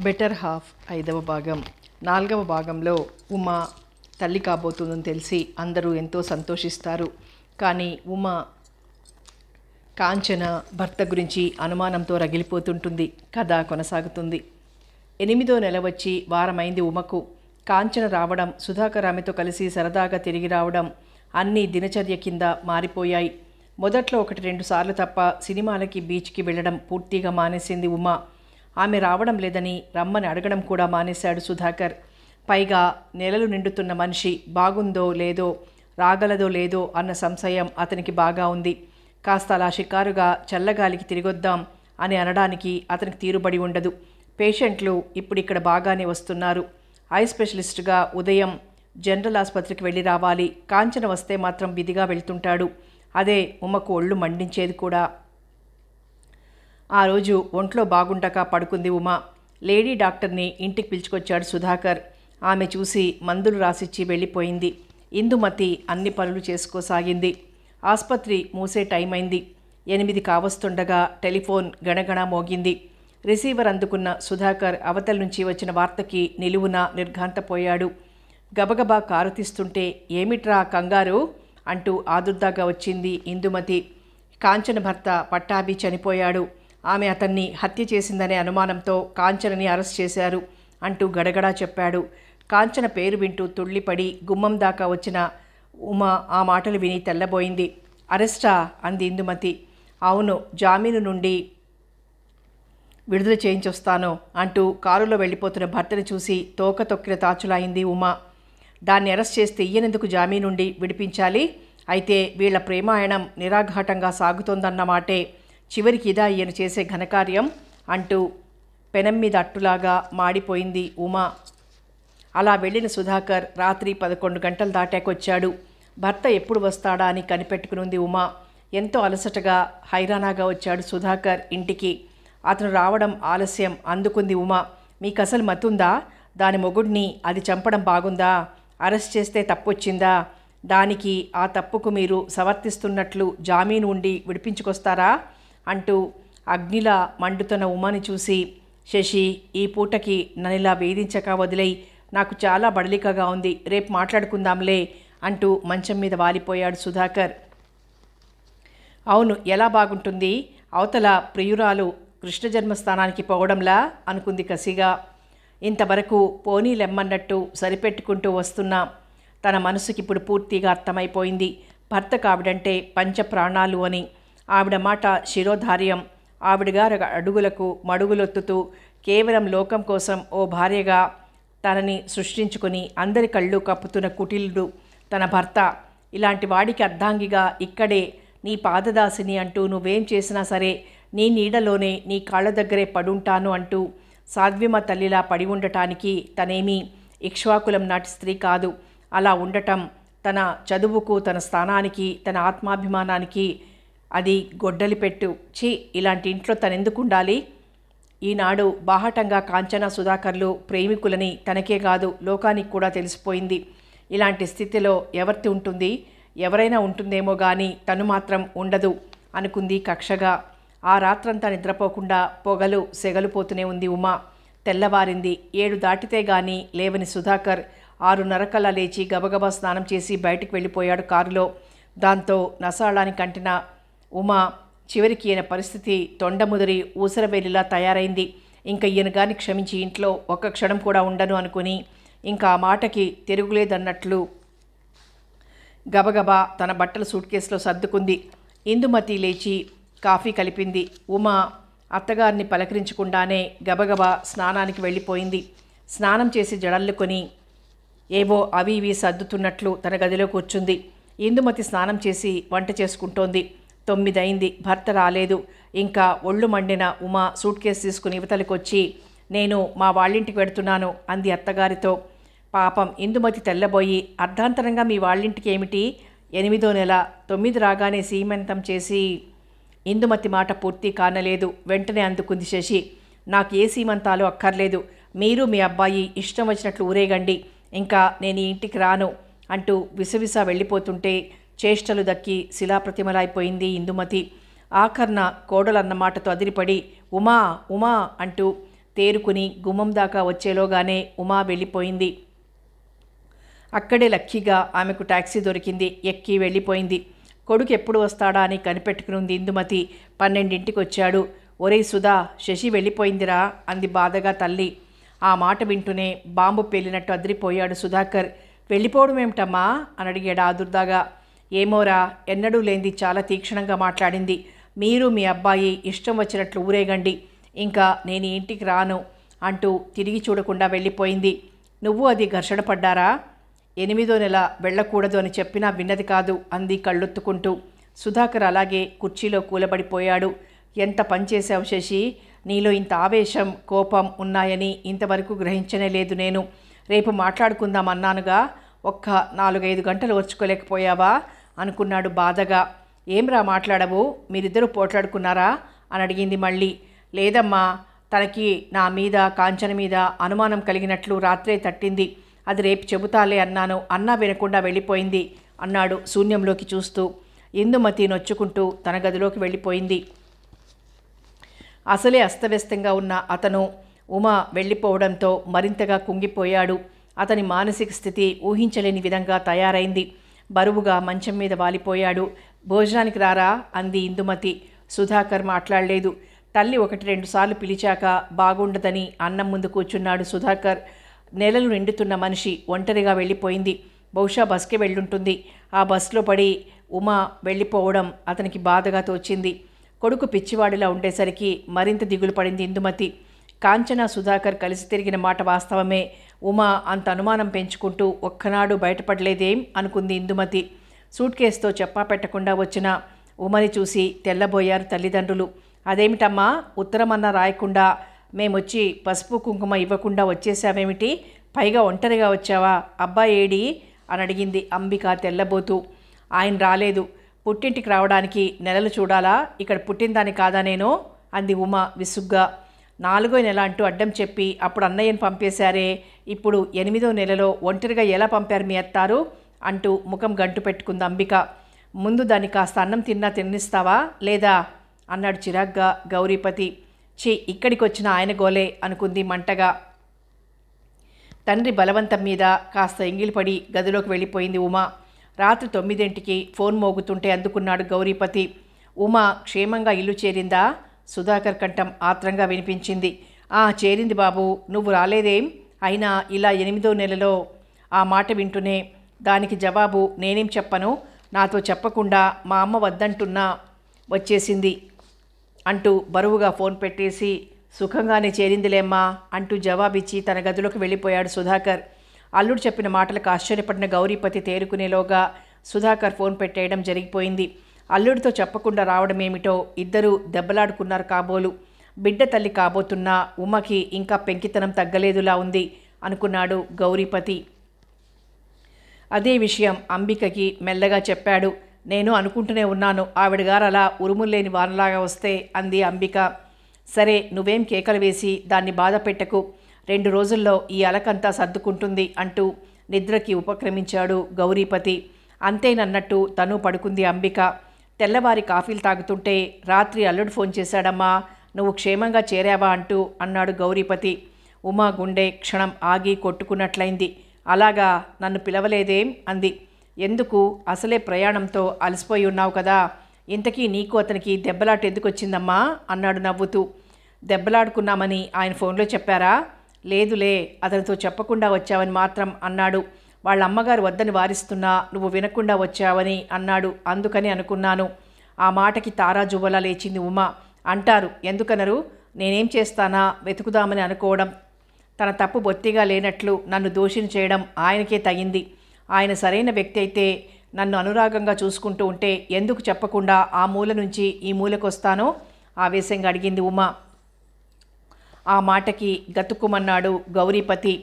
Better half 5వ భాగం. 4వ భాగంలో ఉమ తల్లి కాబోతుందని తెలిసి అందరూ ఎంతో సంతోషిస్తారు. కానీ ఉమ కాంచన భర్త గురించి అనుమానంతో రగిలిపోతుంటుంది. కథ కొనసాగుతుంది. 8వ నెల వచ్చి వారమైంది ఉమకు. కాంచన రావడం, సుధాకర్ ఆమెతో కలిసి సరదాగా తిరిగి రావడం అన్నీ దినచర్య కింద మారిపోయాయి. మొదట్లో 1-2 సార్లు తప్ప సినిమాలకి, బీచ్కి వెళ్ళడం పూర్తిగా మానేసింది ఉమ. ఆమె రావడం లేదని రమ్మని అడగడం కూడా మానేశాడు సుధాకర్. పైగా నెలలు నిండుతున్న మనిషి బాగుందో లేదో, రాగలదో లేదో అన్న సంశయం అతనికి బాగా ఉంది. కాస్త అలా షికారుగా చల్లగాలికి తిరిగొద్దాం అని అనడానికి అతనికి తీరుబడి ఉండదు. పేషెంట్లు ఇప్పుడిక్కడ బాగానే వస్తున్నారు. ఐ స్పెషలిస్టుగా ఉదయం జనరల్ ఆసుపత్రికి వెళ్ళి రావాలి. కాంచన వస్తే మాత్రం విధిగా వెళ్తుంటాడు. అదే ఉమకు ఒళ్ళు మండించేది కూడా. ఆ రోజు ఒంట్లో బాగుండక పడుకుంది ఉమ. లేడీ డాక్టర్ని ఇంటికి పిలుచుకొచ్చాడు సుధాకర్. ఆమె చూసి మందులు రాసిచ్చి వెళ్ళిపోయింది. ఇందుమతి అన్ని పనులు చేసుకోసాగింది. ఆసుపత్రి మూసే టైం అయింది. 8 కావస్తుండగా టెలిఫోన్ గణగణ మోగింది. రిసీవర్ అందుకున్న సుధాకర్ అవతల నుంచి వచ్చిన వార్తకి నిలువున నిర్ఘాంతపోయాడు. గబగబా కారు తీస్తుంటే ఏమిట్రా కంగారు అంటూ ఆదుర్దాగా వచ్చింది ఇందుమతి. కాంచన భర్త పట్టాభి చనిపోయాడు. ఆమె అతన్ని హత్య చేసిందనే అనుమానంతో కాంచనని అరెస్ట్ చేశారు అంటూ గడగడా చెప్పాడు. కాంచన పేరు వింటూ తుళ్ళిపడి గుమ్మం దాకా వచ్చిన ఉమ ఆ మాటలు విని తెల్లబోయింది. అరెస్టా అంది ఇందుమతి. అవును, జామీను నుండి విడుదల చేయించొస్తాను అంటూ కారులో వెళ్ళిపోతున్న భర్తను చూసి తోక తొక్కిన తాచులాయింది ఉమ. దాన్ని అరెస్ట్ చేస్తే ఈయనెందుకు జామీను నుండి విడిపించాలి? అయితే వీళ్ల ప్రేమాయణం నిరాఘాటంగా సాగుతోందన్నమాటే. చివరికి ఇదా ఈయన చేసే ఘనకార్యం అంటూ పెనం మీద అట్టులాగా మాడిపోయింది ఉమ. అలా వెళ్ళిన సుధాకర్ రాత్రి 11 గంటలు దాటాకొచ్చాడు. భర్త ఎప్పుడు వస్తాడా అని కనిపెట్టుకునుంది ఉమ. ఎంతో అలసటగా హైరానాగా వచ్చాడు సుధాకర్ ఇంటికి. అతను రావడం ఆలస్యం అందుకుంది ఉమ. మీకసలు మతుందా? దాని మొగుడిని అది చంపడం బాగుందా? అరెస్ట్ చేస్తే తప్పొచ్చిందా? దానికి ఆ తప్పుకు మీరు సమర్థిస్తున్నట్లు జామీను ఉండి విడిపించుకొస్తారా అంటూ అగ్నిలా మండుతున్న ఉమని చూసి, శశి, ఈ పూటకి నన్నిలా వేధించక వదిలేయి. నాకు చాలా బడలికగా ఉంది. రేపు మాట్లాడుకుందాంలే అంటూ మంచం మీద వాలిపోయాడు సుధాకర్. అవును, ఎలా బాగుంటుంది? అవతల ప్రియురాలు కృష్ణ జన్మస్థానానికి పోవడంలా అనుకుంది కసిగా. ఇంతవరకు పోనీలెమ్మన్నట్టు సరిపెట్టుకుంటూ వస్తున్నా తన మనసుకిప్పుడు పూర్తిగా అర్థమైపోయింది. భర్త కావిడంటే పంచప్రాణాలు అని. ఆవిడ మాట శిరోధార్యం. ఆవిడగారు అడుగులకు మడుగులొత్తుతూ కేవలం లోకం కోసం ఓ భార్యగా తనని సృష్టించుకుని అందరి కళ్ళు కప్పుతున్న కుటిలుడు తన భర్త. ఇలాంటి వాడికి అర్ధాంగిగా ఇక్కడే నీ పాదదాసిని అంటూ నువ్వేం చేసినా సరే నీ నీడలోనే నీ కాళ్ళ దగ్గరే పడుంటాను అంటూ సాధ్వీమ తల్లిలా పడి ఉండటానికి తనేమీ ఇక్ష్వాకులం నాటి స్త్రీ కాదు. అలా ఉండటం తన చదువుకు, తన స్థానానికి, తన ఆత్మాభిమానానికి అది గొడ్డలి పెట్టు. ఛీ, ఇలాంటి ఇంట్లో తనెందుకు ఉండాలి? ఈనాడు బాహటంగా కాంచన, సుధాకర్లు ప్రేమికులని తనకే కాదు లోకానికి కూడా తెలిసిపోయింది. ఇలాంటి స్థితిలో ఎవరిది ఉంటుంది? ఎవరైనా ఉంటుందేమో కానీ తను మాత్రం ఉండదు అనుకుంది కక్షగా. ఆ రాత్రంతా నిద్రపోకుండా పొగలు సెగలుపోతూనే ఉంది ఉమ. తెల్లవారింది. 7 దాటితే గాని లేవని సుధాకర్ 6:30 లేచి గబగబా స్నానం చేసి బయటికి వెళ్ళిపోయాడు కారులో. దాంతో నసాళానికి అంటిన ఉమ చివరికి ఈయన పరిస్థితి తొండముదిరి ఊసరవేలిలా తయారైంది. ఇంకా ఈయన గాని క్షమించి ఇంట్లో ఒక్క క్షణం కూడా ఉండను అనుకుని ఇంకా ఆ మాటకి తిరుగులేదన్నట్లు గబగబా తన బట్టలు సూట్ కేసులో సర్దుకుంది. ఇందుమతి లేచి కాఫీ కలిపింది. ఉమ అత్తగారిని పలకరించకుండానే గబగబా స్నానానికి వెళ్ళిపోయింది. స్నానం చేసి జడల్లుకొని ఏవో అవి ఇవి సర్దుతున్నట్లు తన గదిలో కూర్చుంది. ఇందుమతి స్నానం చేసి వంట చేసుకుంటోంది. 9 అయింది. భర్త రాలేదు. ఇంకా ఒళ్ళు మండిన ఉమ సూట్ కేసు తీసుకుని యువతలకొచ్చి, నేను మా వాళ్ళింటికి వెడుతున్నాను అంది అత్తగారితో. పాపం ఇందుమతి తెల్లబోయి, అర్ధాంతరంగా మీ వాళ్ళింటికి ఏమిటి? 8వ నెల 9 రాగానే సీమంతం చేసి. ఇందుమతి మాట పూర్తి కానలేదు. వెంటనే అందుకుంది శశి. నాకు ఏ సీమంతాలు అక్కర్లేదు. మీరు మీ అబ్బాయి ఇష్టం వచ్చినట్లు ఊరేగండి. ఇంకా నేను ఈ ఇంటికి రాను అంటూ విసవిస వెళ్ళిపోతుంటే చేష్టలు దక్కి శిలాప్రతిమలైపోయింది ఇందుమతి. ఆఖర్న కోడలన్న మాటతో అదిరిపడి ఉమా ఉమా అంటూ తేరుకుని గుమ్మం దాకా వచ్చేలోగానే ఉమా వెళ్ళిపోయింది. అక్కడే లక్కీగా ఆమెకు టాక్సీ దొరికింది. ఎక్కి వెళ్ళిపోయింది. కొడుకు ఎప్పుడు వస్తాడా అని కనిపెట్టుకునుంది ఇందుమతి. 12ంటికి వచ్చాడు. ఒరేయ్ సుధా, శశి వెళ్ళిపోయిందిరా అంది బాధగా తల్లి. ఆ మాట వింటూనే బాంబు పేలినట్టు అదిరిపోయాడు సుధాకర్. వెళ్ళిపోవడం ఏమిటమ్మా అని అడిగాడు ఆదుర్దాగా. ఏమోరా, ఎన్నడూ లేంది చాలా తీక్షణంగా మాట్లాడింది. మీరు మీ అబ్బాయి ఇష్టం వచ్చినట్లు ఊరేగండి, ఇంకా నేను ఈ ఇంటికి రాను అంటూ తిరిగి చూడకుండా వెళ్ళిపోయింది. నువ్వు అది ఘర్షణ పడ్డారా? 8వ నెల వెళ్ళకూడదు అని చెప్పినా విన్నది కాదు అంది కళ్ళొత్తుకుంటూ. సుధాకర్ అలాగే కుర్చీలో కూలబడిపోయాడు. ఎంత పనిచేశావు శశి, నీలో ఇంత ఆవేశం కోపం ఉన్నాయని ఇంతవరకు గ్రహించనే లేదు నేను. రేపు మాట్లాడుకుందాం అన్నానుగా, ఒక్క 4-5 గంటలు ఓర్చుకోలేకపోయావా అనుకున్నాడు బాధగా. ఏంరా మాట్లాడవు, మీరిద్దరూ పోట్లాడుకున్నారా అని అడిగింది మళ్ళీ. లేదమ్మా, తనకి నా మీద కాంచన మీద అనుమానం కలిగినట్లు రాత్రే తట్టింది. అది రేపు చెబుతాలే అన్నాను, అన్నా వినకుండా వెళ్ళిపోయింది అన్నాడు శూన్యంలోకి చూస్తూ. ఇందుమతి నొచ్చుకుంటూ తన గదిలోకి వెళ్ళిపోయింది. అసలే అస్తవ్యస్తంగా ఉన్న అతను ఉమ వెళ్ళిపోవడంతో మరింతగా కుంగిపోయాడు. అతని మానసిక స్థితి ఊహించలేని విధంగా తయారైంది. బరువుగా మంచం మీద వాలిపోయాడు. భోజనానికి రారా అంది ఇందుమతి. సుధాకర్ మాట్లాడలేదు. తల్లి 1-2 సార్లు పిలిచాక బాగుండదని అన్నం ముందు కూర్చున్నాడు సుధాకర్. నెలలు నిండుతున్న మనిషి ఒంటరిగా వెళ్ళిపోయింది. బహుశా బస్కి వెళ్ళుంటుంది. ఆ బస్లో పడి ఉమ వెళ్ళిపోవడం అతనికి బాధగా తోచింది. కొడుకు పిచ్చివాడిలా ఉండేసరికి మరింత దిగులు పడింది ఇందుమతి. కాంచన సుధాకర్ కలిసి తిరిగిన మాట వాస్తవమే. ఉమ అంత అనుమానం పెంచుకుంటూ ఒక్కనాడు బయటపడలేదేం అనుకుంది ఇందుమతి. సూట్ కేసుతో చెప్పా పెట్టకుండా వచ్చిన ఉమని చూసి తెల్లబోయారు తల్లిదండ్రులు. అదేమిటమ్మా, ఉత్తరమన్నా రాయకుండా మేమొచ్చి పసుపు కుంకుమ ఇవ్వకుండా వచ్చేసావేమిటి? పైగా ఒంటరిగా వచ్చావా? అబ్బాయి ఏడి అని అడిగింది అంబిక తెల్లబోతూ. ఆయన రాలేదు. పుట్టింటికి రావడానికి నెలలు చూడాలా? ఇక్కడ పుట్టిందాని కాదా నేను అంది ఉమ విసుగ్గా. 4వ నెల అంటూ అడ్డం చెప్పి అప్పుడు అన్నయ్యను పంపేశారే, ఇప్పుడు 8వ నెలలో ఒంటరిగా ఎలా పంపారు మీ అత్తారు అంటూ ముఖం గంటు పెట్టుకుంది అంబిక. ముందు దాన్ని కాస్త అన్నం తినిస్తావా లేదా అన్నాడు చిరాగ్గా గౌరీపతి. ఇక్కడికి వచ్చిన ఆయన గోలే అనుకుంది మంటగా. తండ్రి బలవంతం మీద కాస్త ఎంగిలిపడి గదిలోకి వెళ్ళిపోయింది ఉమ. రాత్రి 9ంటికి ఫోన్ మోగుతుంటే అందుకున్నాడు గౌరీపతి. ఉమ క్షేమంగా ఇల్లు చేరిందా? సుధాకర్ కంఠం ఆత్రంగా వినిపించింది. చేరింది బాబు, నువ్వు రాలేదేం? అయినా ఇలా 8వ నెలలో ఆ మాట వింటూనే దానికి జవాబు నేనేం చెప్పను, నాతో చెప్పకుండా మా అమ్మ వద్దంటున్నా వచ్చేసింది అంటూ బరువుగా ఫోన్ పెట్టేసి సుఖంగానే చేరిందిలేమ్మా అంటూ జవాబిచ్చి తన గదిలోకి వెళ్ళిపోయాడు సుధాకర్. అల్లుడు చెప్పిన మాటలకు ఆశ్చర్యపడిన గౌరీపతి తేరుకునేలోగా సుధాకర్ ఫోన్ పెట్టేయడం జరిగిపోయింది. అల్లుడితో చెప్పకుండా రావడం ఏమిటో ఇద్దరూ దెబ్బలాడుకున్నారు కాబోలు. బిడ్డ తల్లి కాబోతున్న ఉమ్మకి ఇంకా పెంకితనం తగ్గలేదులా ఉంది అనుకున్నాడు గౌరీపతి. అదే విషయం అంబికకి మెల్లగా చెప్పాడు. నేను అనుకుంటూనే ఉన్నాను, ఆవిడగారు అలా ఉరుముల్లేని వానలాగా వస్తే అంది అంబిక. సరే, నువ్వేం కేకలు వేసి దాన్ని బాధ పెట్టకు, 2 రోజుల్లో ఈ అలకంతా సర్దుకుంటుంది అంటూ నిద్రకి ఉపక్రమించాడు గౌరీపతి. అంతేనన్నట్టు తను పడుకుంది అంబిక. తెల్లవారి కాఫీలు తాగుతుంటే రాత్రి అల్లుడు ఫోన్ చేశాడమ్మా, నువ్వు క్షేమంగా చేరావా అంటూ అన్నాడు గౌరీపతి. ఉమా గుండె క్షణం ఆగి కొట్టుకున్నట్లయింది. అలాగా, నన్ను పిలవలేదేం అంది. ఎందుకు, అసలే ప్రయాణంతో అలసిపోయి ఉన్నావు కదా, ఇంతకీ నీకు అతనికి దెబ్బలాట ఎందుకు వచ్చిందమ్మా అన్నాడు నవ్వుతూ. దెబ్బలాడుకున్నామని ఆయన ఫోన్లో చెప్పారా? లేదులే, అతనితో చెప్పకుండా వచ్చావని మాత్రం అన్నాడు. వాళ్ళ అమ్మగారు వద్దని వారిస్తున్నా నువ్వు వినకుండా వచ్చావని అన్నాడు, అందుకని అనుకున్నాను. ఆ మాటకి తారాజువ్వలా లేచింది ఉమ. అంటారు, ఎందుకనరు? నేనేం చేస్తానా వెతుకుదామని అనుకోవడం. తన తప్పు బొత్తిగా లేనట్లు నన్ను దోషిని చేయడం ఆయనకే తగింది. ఆయన సరైన వ్యక్తి అయితే నన్ను అనురాగంగా చూసుకుంటూ ఉంటే ఎందుకు చెప్పకుండా ఆ మూల నుంచి ఈ మూలకొస్తానో ఆవేశంగా అడిగింది ఉమ. ఆ మాటకి గతుక్కుమన్నాడు గౌరీపతి.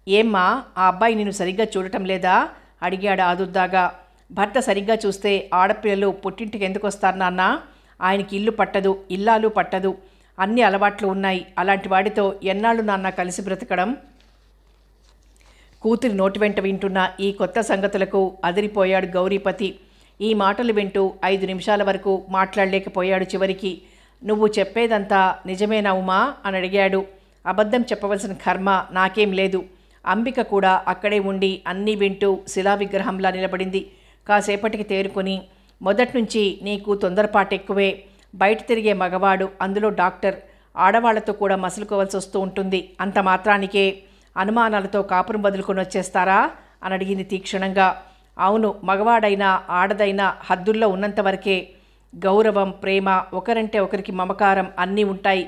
ఏమ్మా, ఆ అబ్బాయి నిన్ను సరిగ్గా చూడటం లేదా అడిగాడు ఆదుర్దాగా. భర్త సరిగ్గా చూస్తే ఆడపిల్లలు పుట్టింటికి ఎందుకు వస్తారు నాన్న? ఆయనకి ఇల్లు పట్టదు, ఇల్లాలు పట్టదు, అన్ని అలవాట్లు ఉన్నాయి. అలాంటి వాడితో ఎన్నాళ్ళు నాన్న కలిసి బ్రతకడం? కూతురి నోటి వెంట వింటున్న ఈ కొత్త సంగతులకు అదిరిపోయాడు గౌరీపతి. ఈ మాటలు వింటూ 5 నిమిషాల వరకు మాట్లాడలేకపోయాడు. చివరికి, నువ్వు చెప్పేదంతా నిజమేనా ఉమా అని అడిగాడు. అబద్ధం చెప్పవలసిన కర్మ నాకేం లేదు. అంబిక కూడా అక్కడే ఉండి అన్నీ వింటూ శిలా విగ్రహంలా నిలబడింది. కాసేపటికి తేరుకొని, మొదట్నుంచి నీకు తొందరపాటు ఎక్కువే. బయట తిరిగే మగవాడు, అందులో డాక్టర్, ఆడవాళ్లతో కూడా మసులుకోవాల్సి వస్తూ ఉంటుంది. అంత మాత్రానికే అనుమానాలతో కాపురం వదులుకొని వచ్చేస్తారా అని అడిగింది తీక్షణంగా. అవును, మగవాడైనా ఆడదైనా హద్దుల్లో ఉన్నంతవరకే గౌరవం, ప్రేమ, ఒకరంటే ఒకరికి మమకారం అన్నీ ఉంటాయి.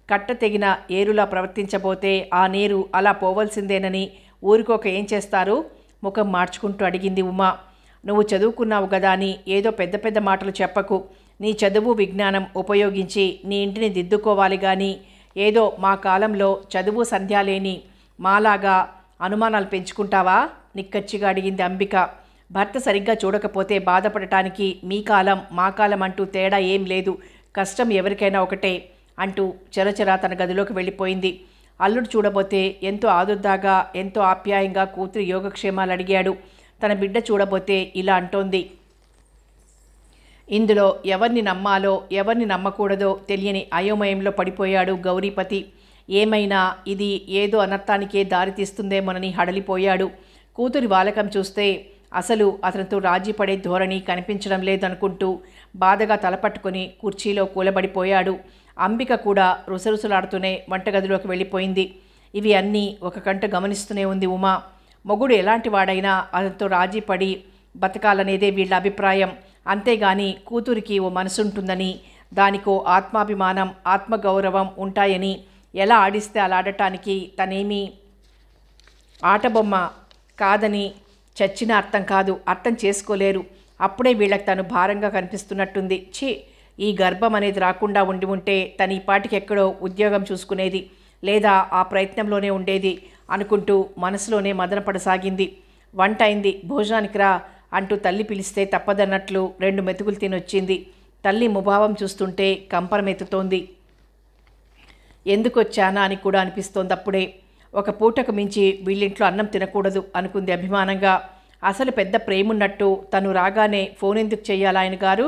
కట్ట తెగిన ఏరులా ప్రవర్తించబోతే ఆ నీరు అలా పోవలసిందేనని ఊరికోక ఏం చేస్తారు? ముఖం మార్చుకుంటూ అడిగింది ఉమా. నువ్వు చదువుకున్నావు గదా అని ఏదో పెద్ద పెద్ద మాటలు చెప్పకు. నీ చదువు విజ్ఞానం ఉపయోగించి నీ ఇంటిని దిద్దుకోవాలి కానీ ఏదో మా కాలంలో చదువు సంధ్య లేని మాలాగా అనుమానాలు పెంచుకుంటావా? నిక్కచ్చిగా అడిగింది అంబిక. భర్త సరిగ్గా చూడకపోతే బాధపడటానికి మీ కాలం మా కాలం అంటూ తేడా ఏం లేదు. కష్టం ఎవరికైనా ఒకటే అంటూ చరచరా తన గదిలోకి వెళ్ళిపోయింది. అల్లుడు చూడబోతే ఎంతో ఆదుర్దాగా, ఎంతో ఆప్యాయంగా కూతురి యోగక్షేమాలు అడిగాడు. తన బిడ్డ చూడబోతే ఇలా అంటోంది. ఇందులో ఎవరిని నమ్మాలో ఎవరిని నమ్మకూడదో తెలియని అయోమయంలో పడిపోయాడు గౌరీపతి. ఏమైనా ఇది ఏదో అనర్థానికే దారితీస్తుందేమోనని హడలిపోయాడు. కూతురి వాలకం చూస్తే అసలు అతనితో రాజీ పడే ధోరణి కనిపించడం లేదనుకుంటూ బాధగా తలపట్టుకుని కుర్చీలో కూలబడిపోయాడు. అంబిక కూడా రుసరుసలాడుతూనే వంటగదిలోకి వెళ్ళిపోయింది. ఇవి అన్నీ ఒక కంట గమనిస్తూనే ఉంది ఉమా. మొగుడు ఎలాంటి వాడైనా అతనితో రాజీ పడి బతకాలనేదే వీళ్ళ అభిప్రాయం. అంతేగాని కూతురికి ఓ మనసుంటుందని, దానికో ఆత్మాభిమానం, ఆత్మగౌరవం ఉంటాయని ఎలా ఆడిస్తే అలా ఆడటానికి తనేమీ ఆటబొమ్మ కాదని చచ్చిన అర్థం కాదు. అర్థం చేసుకోలేరు. అప్పుడే వీళ్ళకి తను భారంగా కనిపిస్తున్నట్టుంది. ఛీ, ఈ గర్భం అనేది రాకుండా ఉండి ఉంటే తను ఈ పాటికి ఎక్కడో ఉద్యోగం చూసుకునేది, లేదా ఆ ప్రయత్నంలోనే ఉండేది అనుకుంటూ మనసులోనే మదనపడసాగింది. వంట అయింది, భోజనానికి రా అంటూ తల్లి పిలిస్తే తప్పదన్నట్లు 2 మెతుకులు తినొచ్చింది. తల్లి ముభావం చూస్తుంటే కంపరమెత్తుతోంది. ఎందుకొచ్చానా అని కూడా అనిపిస్తోంది అప్పుడే. ఒక పూటకు మించి వీళ్ళింట్లో అన్నం తినకూడదు అనుకుంది అభిమానంగా. అసలు పెద్ద ప్రేమున్నట్టు తను రాగానే ఫోన్ ఎందుకు చెయ్యాలి ఆయన గారు?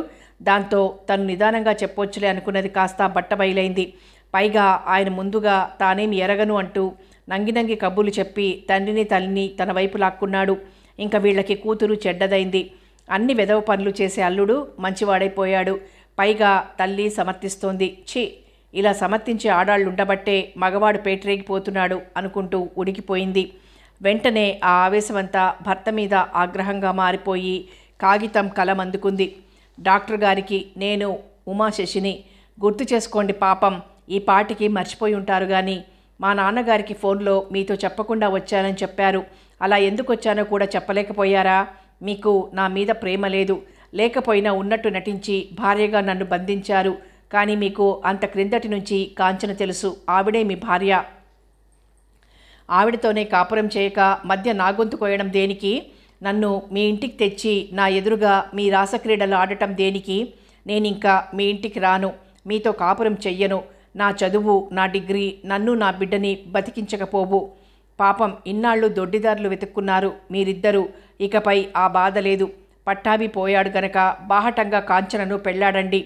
దాంతో తను నిదానంగా చెప్పొచ్చులే అనుకున్నది కాస్త బట్టబయలైంది. పైగా ఆయన ముందుగా తానేమి ఎరగను అంటూ నంగి కబుర్లు చెప్పి తండ్రిని తల్లిని తన వైపు లాక్కున్నాడు. ఇంకా వీళ్ళకి కూతురు చెడ్డదైంది. అన్ని వెధవ పనులు చేసే అల్లుడు మంచివాడైపోయాడు. పైగా తల్లి సమర్థిస్తోంది. ఛీ, ఇలా సమర్థించే ఆడాళ్ళుండబట్టే మగవాడు పేటరేగిపోతున్నాడు అనుకుంటూ ఉడికిపోయింది. వెంటనే ఆ ఆవేశమంతా భర్త మీద ఆగ్రహంగా మారిపోయి కాగితం కలం అందుకుంది. డాక్టర్ గారికి నేను ఉమాశశిని, గుర్తు చేసుకోండి పాపం, ఈ పాటికి మర్చిపోయి ఉంటారు కానీ మా నాన్నగారికి ఫోన్లో మీతో చెప్పకుండా వచ్చానని చెప్పారు. అలా ఎందుకు వచ్చానో కూడా చెప్పలేకపోయారా? మీకు నా మీద ప్రేమ లేదు, లేకపోయినా ఉన్నట్టు నటించి భార్యగా నన్ను బంధించారు. కానీ మీకు అంత క్రిందటి నుంచి కాంచన తెలుసు, ఆవిడే మీ భార్య. ఆవిడతోనే కాపురం చేయక మధ్య నా గొంతు కోయడం దేనికి? నన్ను మీ ఇంటికి తెచ్చి నా ఎదురుగా మీ రాసక్రీడలు ఆడటం దేనికి? నేనింకా మీ ఇంటికి రాను, మీతో కాపురం చెయ్యను. నా చదువు, నా డిగ్రీ నన్ను నా బిడ్డని బతికించకపోవు. పాపం ఇన్నాళ్ళు దొడ్డిదారులు వెతుక్కున్నారు మీరిద్దరూ. ఇకపై ఆ బాధ లేదు. పట్టాభి పోయాడు గనక బాహటంగా కాంచనను పెళ్లాడండి.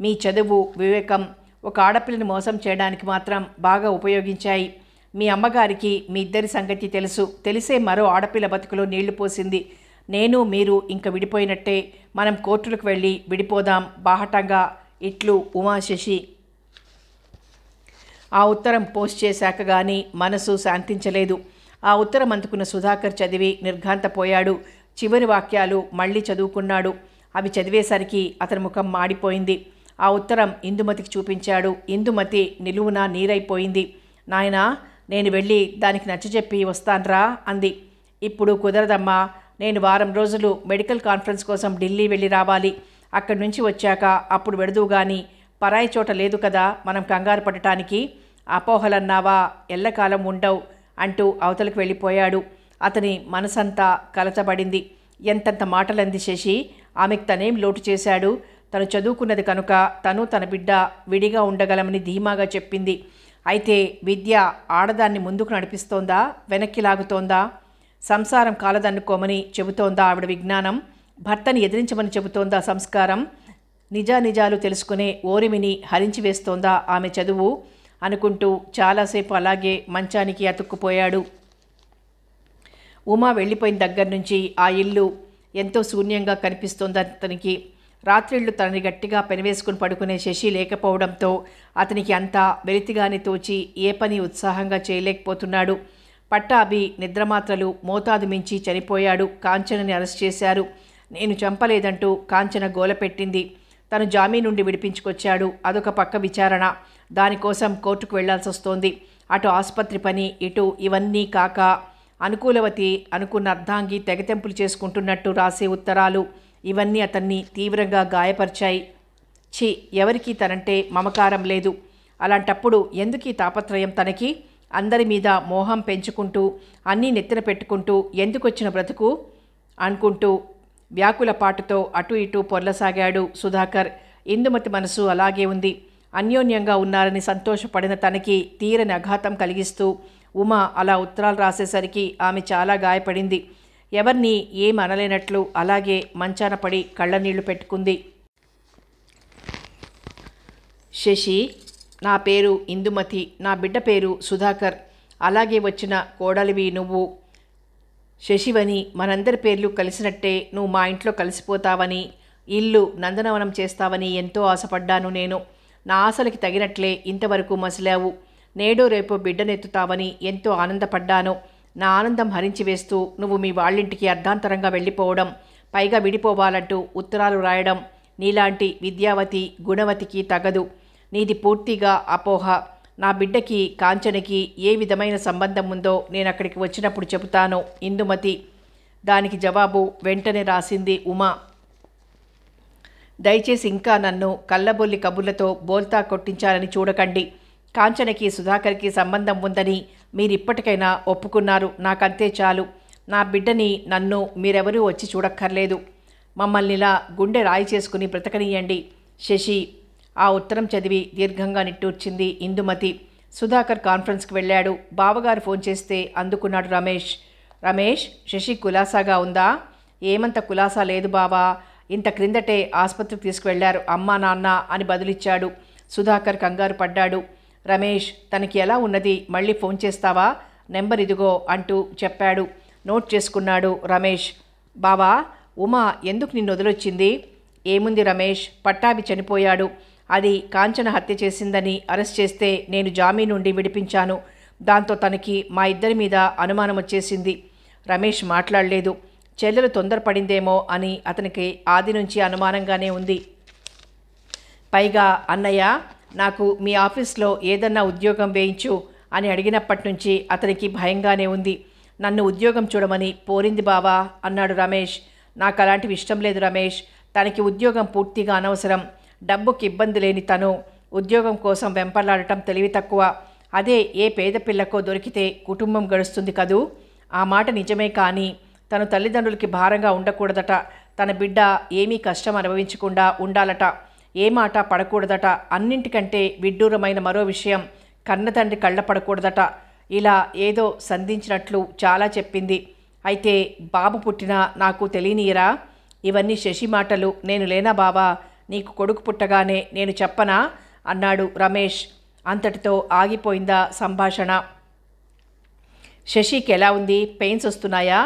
మీ చదువు, వివేకం ఒక ఆడపిల్లని మోసం చేయడానికి మాత్రం బాగా ఉపయోగించాయి. మీ అమ్మగారికి మీ ఇద్దరి సంగతి తెలుసు. తెలిసే మరో ఆడపిల్ల బతుకులో నీళ్లు పోసింది. నేను మీరు ఇంక విడిపోయినట్టే. మనం కోర్టులకు వెళ్ళి విడిపోదాం బాహటంగా. ఇట్లు ఉమాశశి. ఆ ఉత్తరం పోస్ట్ చేశాక కానీ మనసు శాంతించలేదు. ఆ ఉత్తరం అందుకున్న సుధాకర్ చదివి నిర్ఘాంతపోయాడు. చివరి వాక్యాలు మళ్ళీ చదువుకున్నాడు. అవి చదివేసరికి అతని ముఖం మాడిపోయింది. ఆ ఉత్తరం ఇందుమతికి చూపించాడు. ఇందుమతి నిలువునా నీరైపోయింది. నాయనా, నేను వెళ్ళి దానికి నచ్చజెప్పి వస్తాన్రా అంది. ఇప్పుడు కుదరదమ్మా, నేను వారం రోజులు మెడికల్ కాన్ఫరెన్స్ కోసం ఢిల్లీ వెళ్ళి రావాలి. అక్కడి నుంచి వచ్చాక అప్పుడు వెడదువు గాని, పరాయి చోట లేదు కదా మనం కంగారు పడటానికి. అపోహలన్నావా ఎల్లకాలం ఉండవు అంటూ అవతలకు వెళ్ళిపోయాడు. అతని మనసంతా కలతబడింది. ఎంతంత మాటలంది శశి. ఆమెకు తనేం లోటు చేశాడు? తను చదువుకున్నది కనుక తను తన బిడ్డ విడిగా ఉండగలమని ధీమాగా చెప్పింది. అయితే విద్య ఆడదాన్ని ముందుకు నడిపిస్తోందా, వెనక్కి లాగుతోందా? సంసారం కాలదన్నుకోమని చెబుతోందా ఆవిడ విజ్ఞానం? భర్తని ఎదిరించమని చెబుతోందా సంస్కారం? నిజానిజాలు తెలుసుకునే ఓరిమిని హరించి వేస్తోందా ఆమె చదువు? అనుకుంటూ చాలాసేపు అలాగే మంచానికి అతుక్కుపోయాడు. ఉమా వెళ్ళిపోయిన దగ్గర నుంచి ఆ ఇల్లు ఎంతో శూన్యంగా కనిపిస్తోంది అతనికి. రాత్రిళ్ళు తనని గట్టిగా పెనవేసుకుని పడుకునే శశి లేకపోవడంతో అతనికి అంతా వెలితిగానే తోచి ఏ పని ఉత్సాహంగా చేయలేకపోతున్నాడు. పట్టాభి నిద్రమాత్రలు మోతాదు మించి చనిపోయాడు. కాంచనని అరెస్ట్ చేశారు. నేను చంపలేదంటూ కాంచన గోలపెట్టింది. తను జామీన్ నుండి విడిపించుకొచ్చాడు. అదొక పక్క విచారణ. దానికోసం కోర్టుకు వెళ్లాల్సి వస్తోంది. అటు ఆసుపత్రి పని, ఇటు ఇవన్నీ కాక అనుకూలవతి అనుకున్న అర్ధాంగి తెగతెంపులు చేసుకుంటున్నట్టు రాసే ఉత్తరాలు ఇవన్నీ అతన్ని తీవ్రంగా గాయపరిచాయి. ఛీ, ఎవరికీ తనంటే మమకారం లేదు. అలాంటప్పుడు ఎందుకీ తాపత్రయం తనకి? అందరి మీద మోహం పెంచుకుంటూ అన్నీ నెత్తిన పెట్టుకుంటూ ఎందుకొచ్చిన బ్రతుకు అనుకుంటూ వ్యాకులపాటుతో అటు ఇటు పొర్లసాగాడు సుధాకర్. ఇందుమతి మనసు అలాగే ఉంది. అన్యోన్యంగా ఉన్నారని సంతోషపడిన తనకి తీరని ఆఘాతం కలిగిస్తూ ఉమా అలా ఉత్తరాలు రాసేసరికి ఆమె చాలా గాయపడింది. ఎవరిని ఏమనలేనట్లు అలాగే మంచాన పడి కళ్ళనీళ్లు పెట్టుకుంది. శశి, నా పేరు ఇందుమతి, నా బిడ్డ పేరు సుధాకర్. అలాగే వచ్చిన కోడలివి నువ్వు. శశివని మనందరి పేర్లు కలిసినట్టే నువ్వు మా ఇంట్లో కలిసిపోతావని, ఇల్లు నందనవనం చేస్తావని ఎంతో ఆశపడ్డాను నేను. నా ఆశలకి తగినట్లే ఇంతవరకు మసిలావు. నేడో రేపో బిడ్డనెత్తుతావని ఎంతో ఆనందపడ్డాను. నా ఆనందం హరించి వేస్తూ నువ్వు మీ వాళ్ళింటికి అర్ధాంతరంగా వెళ్ళిపోవడం, పైగా విడిపోవాలంటూ ఉత్తరాలు రాయడం నీలాంటి విద్యావతి గుణవతికి తగదు. నీది పూర్తిగా అపోహ. నా బిడ్డకి కాంచనకి ఏ విధమైన సంబంధం ఉందో నేను అక్కడికి వచ్చినప్పుడు చెబుతాను ఇందుమతి. దానికి జవాబు వెంటనే రాసింది ఉమా. దయచేసి ఇంకా నన్ను కళ్ళబొల్లి కబుర్లతో బోల్తా కొట్టించాలని చూడకండి. కాంచనకి సుధాకర్కి సంబంధం ఉందని మీరిప్పటికైనా ఒప్పుకున్నారు. నాకంతే చాలు. నా బిడ్డని నన్ను మీరెవరూ వచ్చి చూడక్కర్లేదు. మమ్మల్నిలా గుండె రాయి చేసుకుని బ్రతకనీయండి. శశి. ఆ ఉత్తరం చదివి దీర్ఘంగా నిట్టూర్చింది ఇందుమతి. సుధాకర్ కాన్ఫరెన్స్కి వెళ్ళాడు. బావగారు ఫోన్ చేస్తే అందుకున్నాడు రమేష్. రమేష్, శశి కులాసాగా ఉందా? ఏమంత కులాసా లేదు బావా. ఇంత క్రిందటే ఆసుపత్రికి తీసుకువెళ్లారు అమ్మా నాన్న అని బదులిచ్చాడు. సుధాకర్ కంగారు పడ్డాడు. రమేష్, తనకి ఎలా ఉన్నది? మళ్ళీ ఫోన్ చేస్తావా? నెంబర్ ఇదిగో అంటూ చెప్పాడు. నోట్ చేసుకున్నాడు రమేష్. బావా, ఉమా ఎందుకు నిన్ను వదిలొచ్చింది? ఏముంది రమేష్, పట్టాభి చనిపోయాడు. అది కాంచన హత్య చేసిందని అరెస్ట్ చేస్తే నేను జామీన్ నుండి విడిపించాను. దాంతో తనకి మా ఇద్దరి మీద అనుమానం వచ్చేసింది. రమేష్ మాట్లాడలేదు. చెల్లెలు తొందరపడిందేమో అని అతనికి ఆది నుంచి అనుమానంగానే ఉంది. పైగా అన్నయ్య, నాకు మీ ఆఫీస్లో ఏదన్నా ఉద్యోగం వేయించు అని అడిగినప్పటి నుంచి అతనికి భయంగానే ఉంది. నన్ను ఉద్యోగం చూడమని పోరింది బావా అన్నాడు రమేష్. నాకు అలాంటివి ఇష్టం లేదు రమేష్. తనకి ఉద్యోగం పూర్తిగా అనవసరం. డబ్బుకి ఇబ్బంది లేని తను ఉద్యోగం కోసం వెంపర్లాడటం తెలివి తక్కువ. అదే ఏ పేద పిల్లకో దొరికితే కుటుంబం గడుస్తుంది కదూ. ఆ మాట నిజమే, కానీ తను తల్లిదండ్రులకి భారంగా ఉండకూడదట. తన బిడ్డ ఏమీ కష్టం అనుభవించకుండా ఉండాలట. ఏ మాట పడకూడదట. అన్నింటికంటే విడ్డూరమైన మరో విషయం, కన్నతండ్రి కళ్ళ పడకూడదట. ఇలా ఏదో సంధించినట్లు చాలా చెప్పింది. అయితే బాబు పుట్టినా నాకు తెలియనీయరా? ఇవన్నీ శశి మాటలు. నేను లేనా బావా? నీకు కొడుకు పుట్టగానే నేను చెప్పనా అన్నాడు రమేష్. అంతటితో ఆగిపోయిందా సంభాషణ. శశికి ఎలా ఉంది? పెయిన్స్ వస్తున్నాయా?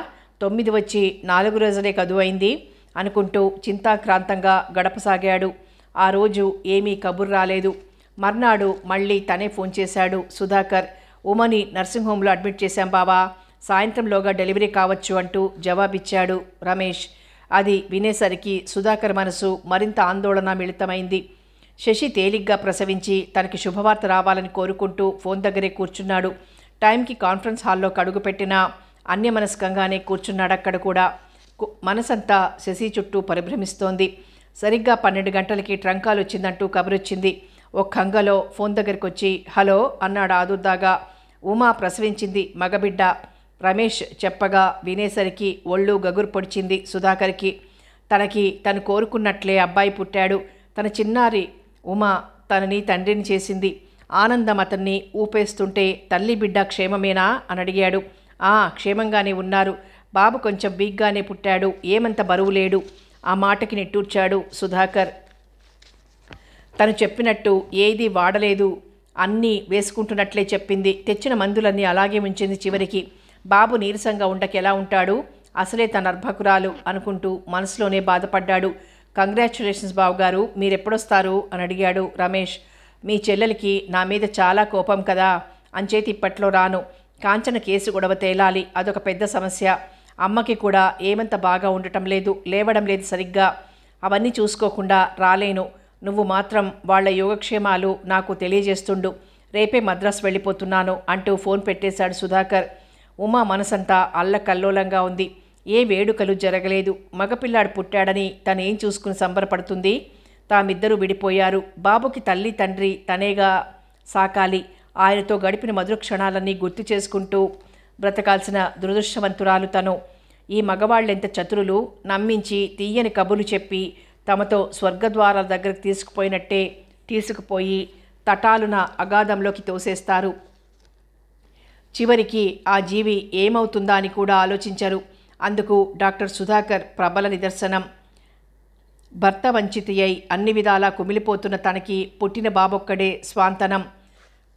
9 వచ్చి 4 రోజులే కదువు అయింది అనుకుంటూ చింతాక్రాంతంగా గడపసాగాడు. ఆ రోజు ఏమీ కబుర్ రాలేదు. మర్నాడు మళ్ళీ తనే ఫోన్ చేశాడు సుధాకర్. ఉమని నర్సింగ్ హోంలో అడ్మిట్ చేశాం బావా, సాయంత్రంలోగా డెలివరీ కావచ్చు అంటూ జవాబిచ్చాడు రమేష్. అది వినేసరికి సుధాకర్ మనసు మరింత ఆందోళన మిళితమైంది. శశి తేలిగ్గా ప్రసవించి తనకి శుభవార్త రావాలని కోరుకుంటూ ఫోన్ దగ్గరే కూర్చున్నాడు. టైంకి కాన్ఫరెన్స్ హాల్లో కడుగుపెట్టినా అన్యమనస్కంగానే కూర్చున్నాడక్కడ కూడా. మనసంతా శశి చుట్టూ పరిభ్రమిస్తోంది. సరిగ్గా 12 గంటలకి ట్రంకాలు వచ్చిందంటూ కబురొచ్చింది. ఒక హంగలో ఫోన్ దగ్గరికి వచ్చి హలో అన్నాడు ఆదుర్దాగా. ఉమా ప్రసవించింది, మగబిడ్డ. రమేష్ చెప్పగా వినేసరికి ఒళ్ళు గగురు పొడిచింది సుధాకర్కి. తను కోరుకున్నట్లే అబ్బాయి పుట్టాడు. తన చిన్నారి ఉమా తనని తండ్రిని చేసింది. ఆనందం అతన్ని ఊపేస్తుంటే తల్లి బిడ్డ క్షేమమేనా అని అడిగాడు. క్షేమంగానే ఉన్నారు. బాబు కొంచెం వీక్గానే పుట్టాడు. ఏమంత బరువు లేడు. ఆ మాటకి నిట్టూర్చాడు సుధాకర్. తను చెప్పినట్టు ఏదీ వాడలేదు అన్నీ వేసుకుంటున్నట్లే చెప్పింది. తెచ్చిన మందులన్నీ అలాగే ఉంచింది. చివరికి బాబు నీరసంగా ఉండక ఎలా ఉంటాడు, అసలే తన అర్భకురాలు అనుకుంటూ మనసులోనే బాధపడ్డాడు. కంగ్రాచ్యులేషన్స్ బావగారు, మీరెప్పుడొస్తారు అని అడిగాడు రమేష్. మీ చెల్లెలికి నా మీద చాలా కోపం కదా, అంచేతి ఇప్పట్లో రాను. కాంచన కేసు గొడవ తేలాలి, అదొక పెద్ద సమస్య. అమ్మకి కూడా ఏమంత బాగా ఉండటం లేదు, లేవడం లేదు సరిగ్గా. అవన్నీ చూసుకోకుండా రాలేను. నువ్వు మాత్రం వాళ్ళ యోగక్షేమాలు నాకు తెలియజేస్తుండు. రేపే మద్రాస్ వెళ్ళిపోతున్నాను అంటూ ఫోన్ పెట్టేశాడు సుధాకర్. ఉమా మనసంతా అల్లకల్లోలంగా ఉంది. ఏ వేడుకలు జరగలేదు. మగపిల్లాడు పుట్టాడని తనేం చూసుకుని సంబరపడుతుంది. తామిద్దరూ విడిపోయారు. బాబుకి తల్లి తండ్రి తనేగా సాకాలి. ఆయనతో గడిపిన మధుర క్షణాలన్నీ గుర్తు చేసుకుంటూ బ్రతకాల్సిన దురదృష్టవంతురాలు తను. ఈ మగవాళ్ళెంత చతురులు, నమ్మించి తీయని కబుర్లు చెప్పి తమతో స్వర్గద్వారాల దగ్గరకు తీసుకుపోయి తటాలున అగాధంలోకి తోసేస్తారు. చివరికి ఆ జీవి ఏమవుతుందా అని కూడా ఆలోచించరు. అందుకు డాక్టర్ సుధాకర్ ప్రబల నిదర్శనం. భర్త వంచితి అయి అన్ని విధాలా కుమిలిపోతున్న తనకి పుట్టిన బాబొక్కడే స్వాంతనం.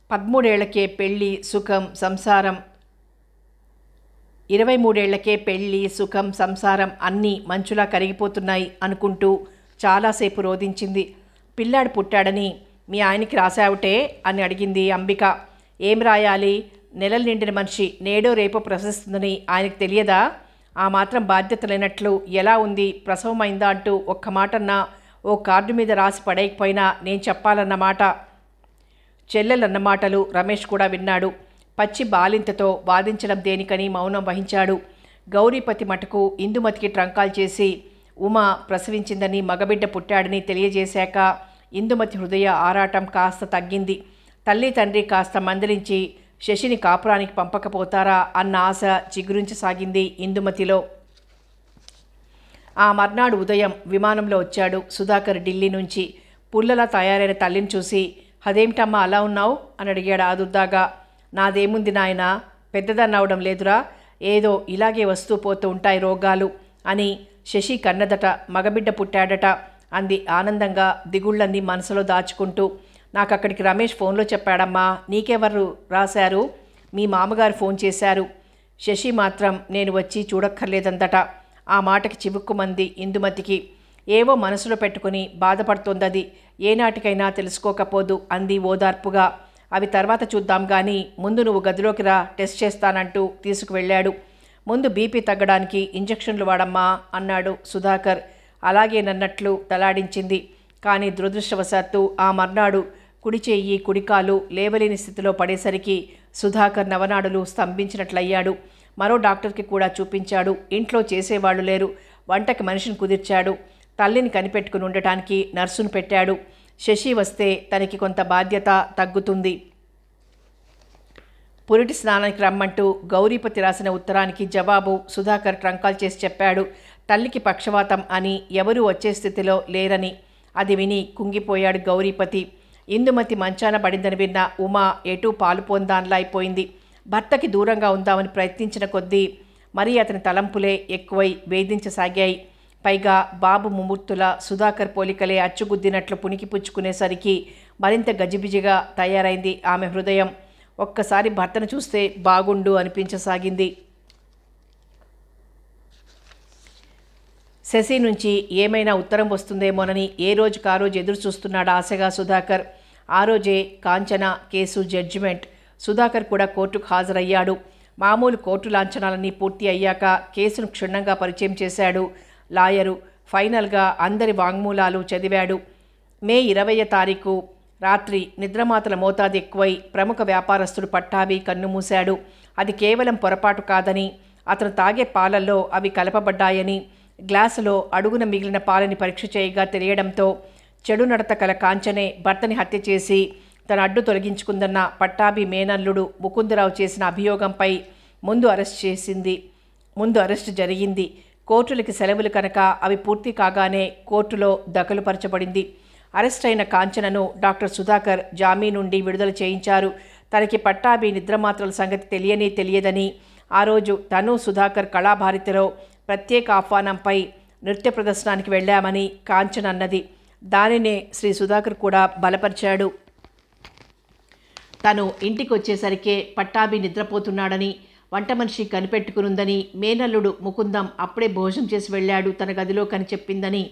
13 ఏళ్లకే పెళ్ళి, సుఖం, సంసారం. 23 ఏళ్లకే పెళ్ళి, సుఖం, సంసారం అన్నీ మంచులా కరిగిపోతున్నాయి అనుకుంటూ చాలాసేపు రోధించింది. పిల్లాడు పుట్టాడని మీ ఆయనకి రాశావుటే అని అడిగింది అంబిక. ఏం రాయాలి? నెలలు నిండిన మనిషి నేడో రేపో ప్రసవిస్తుందని ఆయనకు తెలియదా? ఆ మాత్రం బాధ్యత లేనట్లు ఎలా ఉంది, ప్రసవమైందా అంటూ ఒక్క మాటన్నా ఓ కార్డు మీద రాసి పడేయకపోయినా నేను చెప్పాలన్నమాట. చెల్లెలన్న మాటలు రమేష్ కూడా విన్నాడు. పచ్చి బాలింతతో వాదించడం దేనికని మౌనం వహించాడు. గౌరీపతి మటుకు ఇందుమతికి ట్రంకాలు చేసి ఉమా ప్రసవించిందని, మగబిడ్డ పుట్టాడని తెలియజేశాక ఇందుమతి హృదయ ఆరాటం కాస్త తగ్గింది. తల్లి తండ్రి కాస్త మందలించి శశిని కాపురానికి పంపకపోతారా అన్న ఆశ చిగురించసాగింది ఇందుమతిలో. ఆ మర్నాడు ఉదయం విమానంలో వచ్చాడు సుధాకర్ ఢిల్లీ నుంచి. పుల్లలా తయారైన తల్లిని చూసి, అదేమిటమ్మా అలా ఉన్నావు అని అడిగాడు ఆదుర్దాగా. నాదేముంది నాయనా, పెద్దదన్నవడం లేదురా, ఏదో ఇలాగే వస్తూ పోతూ ఉంటాయి రోగాలు అని శశి కన్నదట. మగబిడ్డ పుట్టాడట అంది ఆనందంగా, దిగుళ్ళన్నీ మనసులో దాచుకుంటూ. నాకు అక్కడికి రమేష్ ఫోన్లో చెప్పాడమ్మా. నీకెవరు రాశారు? మీ మామగారు ఫోన్ చేశారు. శశి మాత్రం నేను వచ్చి చూడక్కర్లేదందట. ఆ మాటకి చివుక్కుమంది ఇందుమతికి. ఏవో మనసులో పెట్టుకుని బాధపడుతోందది. ఏనాటికైనా తెలుసుకోకపోదు అంది ఓదార్పుగా. అవి తర్వాత చూద్దాం గానీ ముందు నువ్వు గదిలోకి రా, టెస్ట్ చేస్తానంటూ తీసుకువెళ్ళాడు. ముందు బీపీ తగ్గడానికి ఇంజెక్షన్లు వాడమ్మా అన్నాడు సుధాకర్. అలాగేనన్నట్లు తలాడించింది. కానీ దురదృష్టవశాత్తు ఆ మర్నాడు కుడి చెయ్యి కుడికాలు లేవలేని స్థితిలో పడేసరికి సుధాకర్ నవనాడులు స్తంభించినట్లయ్యాడు. మరో డాక్టర్కి కూడా చూపించాడు. ఇంట్లో చేసేవాళ్లు లేరు. వంటకి మనిషిని కుదిర్చాడు. తల్లిని కనిపెట్టుకుని ఉండటానికి నర్సును పెట్టాడు. శశి వస్తే తనకి కొంత బాధ్యత తగ్గుతుంది. పురిటి స్నానానికి రమ్మంటూ గౌరీపతి రాసిన ఉత్తరానికి జవాబు సుధాకర్ ట్రంకాల్ చేసి చెప్పాడు. తల్లికి పక్షవాతం అని, ఎవరూ వచ్చే స్థితిలో లేరని. అది విని కుంగిపోయాడు గౌరీపతి. ఇందుమతి మంచాన పడిందని విన్న ఉమా ఎటూ పాలుపోందాన్లా అయిపోయింది. భర్తకి దూరంగా ఉందామని ప్రయత్నించిన కొద్దీ మరీ అతని తలంపులే ఎక్కువై వేధించసాగాయి. పైగా బాబు ముమ్మూర్తుల సుధాకర్ పోలికలే అచ్చుగుద్దినట్లు పునికి పుచ్చుకునేసరికి మరింత గజిబిజిగా తయారైంది ఆమె హృదయం. ఒక్కసారి భర్తను చూస్తే బాగుండు అనిపించసాగింది. శశి నుంచి ఏమైనా ఉత్తరం వస్తుందేమోనని ఏ రోజుకా రోజు ఎదురు చూస్తున్నాడు ఆశగా సుధాకర్. ఆ రోజే కాంచన కేసు జడ్జిమెంట్. సుధాకర్ కూడా కోర్టుకు హాజరయ్యాడు. మామూలు కోర్టు లాంఛనాలన్నీ పూర్తి అయ్యాక కేసును క్షుణ్ణంగా పరిచయం చేశాడు లాయరు. ఫైనల్గా అందరి వాంగ్మూలాలు చదివాడు. మే 20వ తారీఖు రాత్రి నిద్రమాతల మోతాదు ఎక్కువై ప్రముఖ వ్యాపారస్తుడు పట్టాభి కన్నుమూశాడు. అది కేవలం పొరపాటు కాదని, అతను తాగే పాలల్లో అవి కలపబడ్డాయని, గ్లాసులో అడుగున మిగిలిన పాలని పరీక్ష చేయగా తెలియడంతో చెడు నడత కల కాంచనే భర్తని హత్య చేసి తన అడ్డు తొలగించుకుందన్న పట్టాభి మేనల్లుడు ముకుందరావు చేసిన అభియోగంపై ముందు అరెస్టు జరిగింది. కోర్టులకి సెలవులు కనుక అవి పూర్తి కాగానే కోర్టులో దఖలుపరచబడింది. అరెస్ట్ అయిన కాంచనను డాక్టర్ సుధాకర్ జామీన్ నుండి విడుదల చేయించారు. తనకి పట్టాభి నిద్రమాత్రల సంగతి తెలియదని, ఆ రోజు తను సుధాకర్ కళాభారతిలో ప్రత్యేక ఆహ్వానంపై నృత్య ప్రదర్శనానికి వెళ్ళామని కాంచన అన్నది. దానినే శ్రీ సుధాకర్ కూడా బలపరిచాడు. తను ఇంటికి వచ్చేసరికే పట్టాభి నిద్రపోతున్నాడని, వంట మనిషి కనిపెట్టుకునుందని, మేనల్లుడు ముకుందం అప్పుడే భోజనం చేసి వెళ్ళాడు తన గదిలో కని చెప్పిందని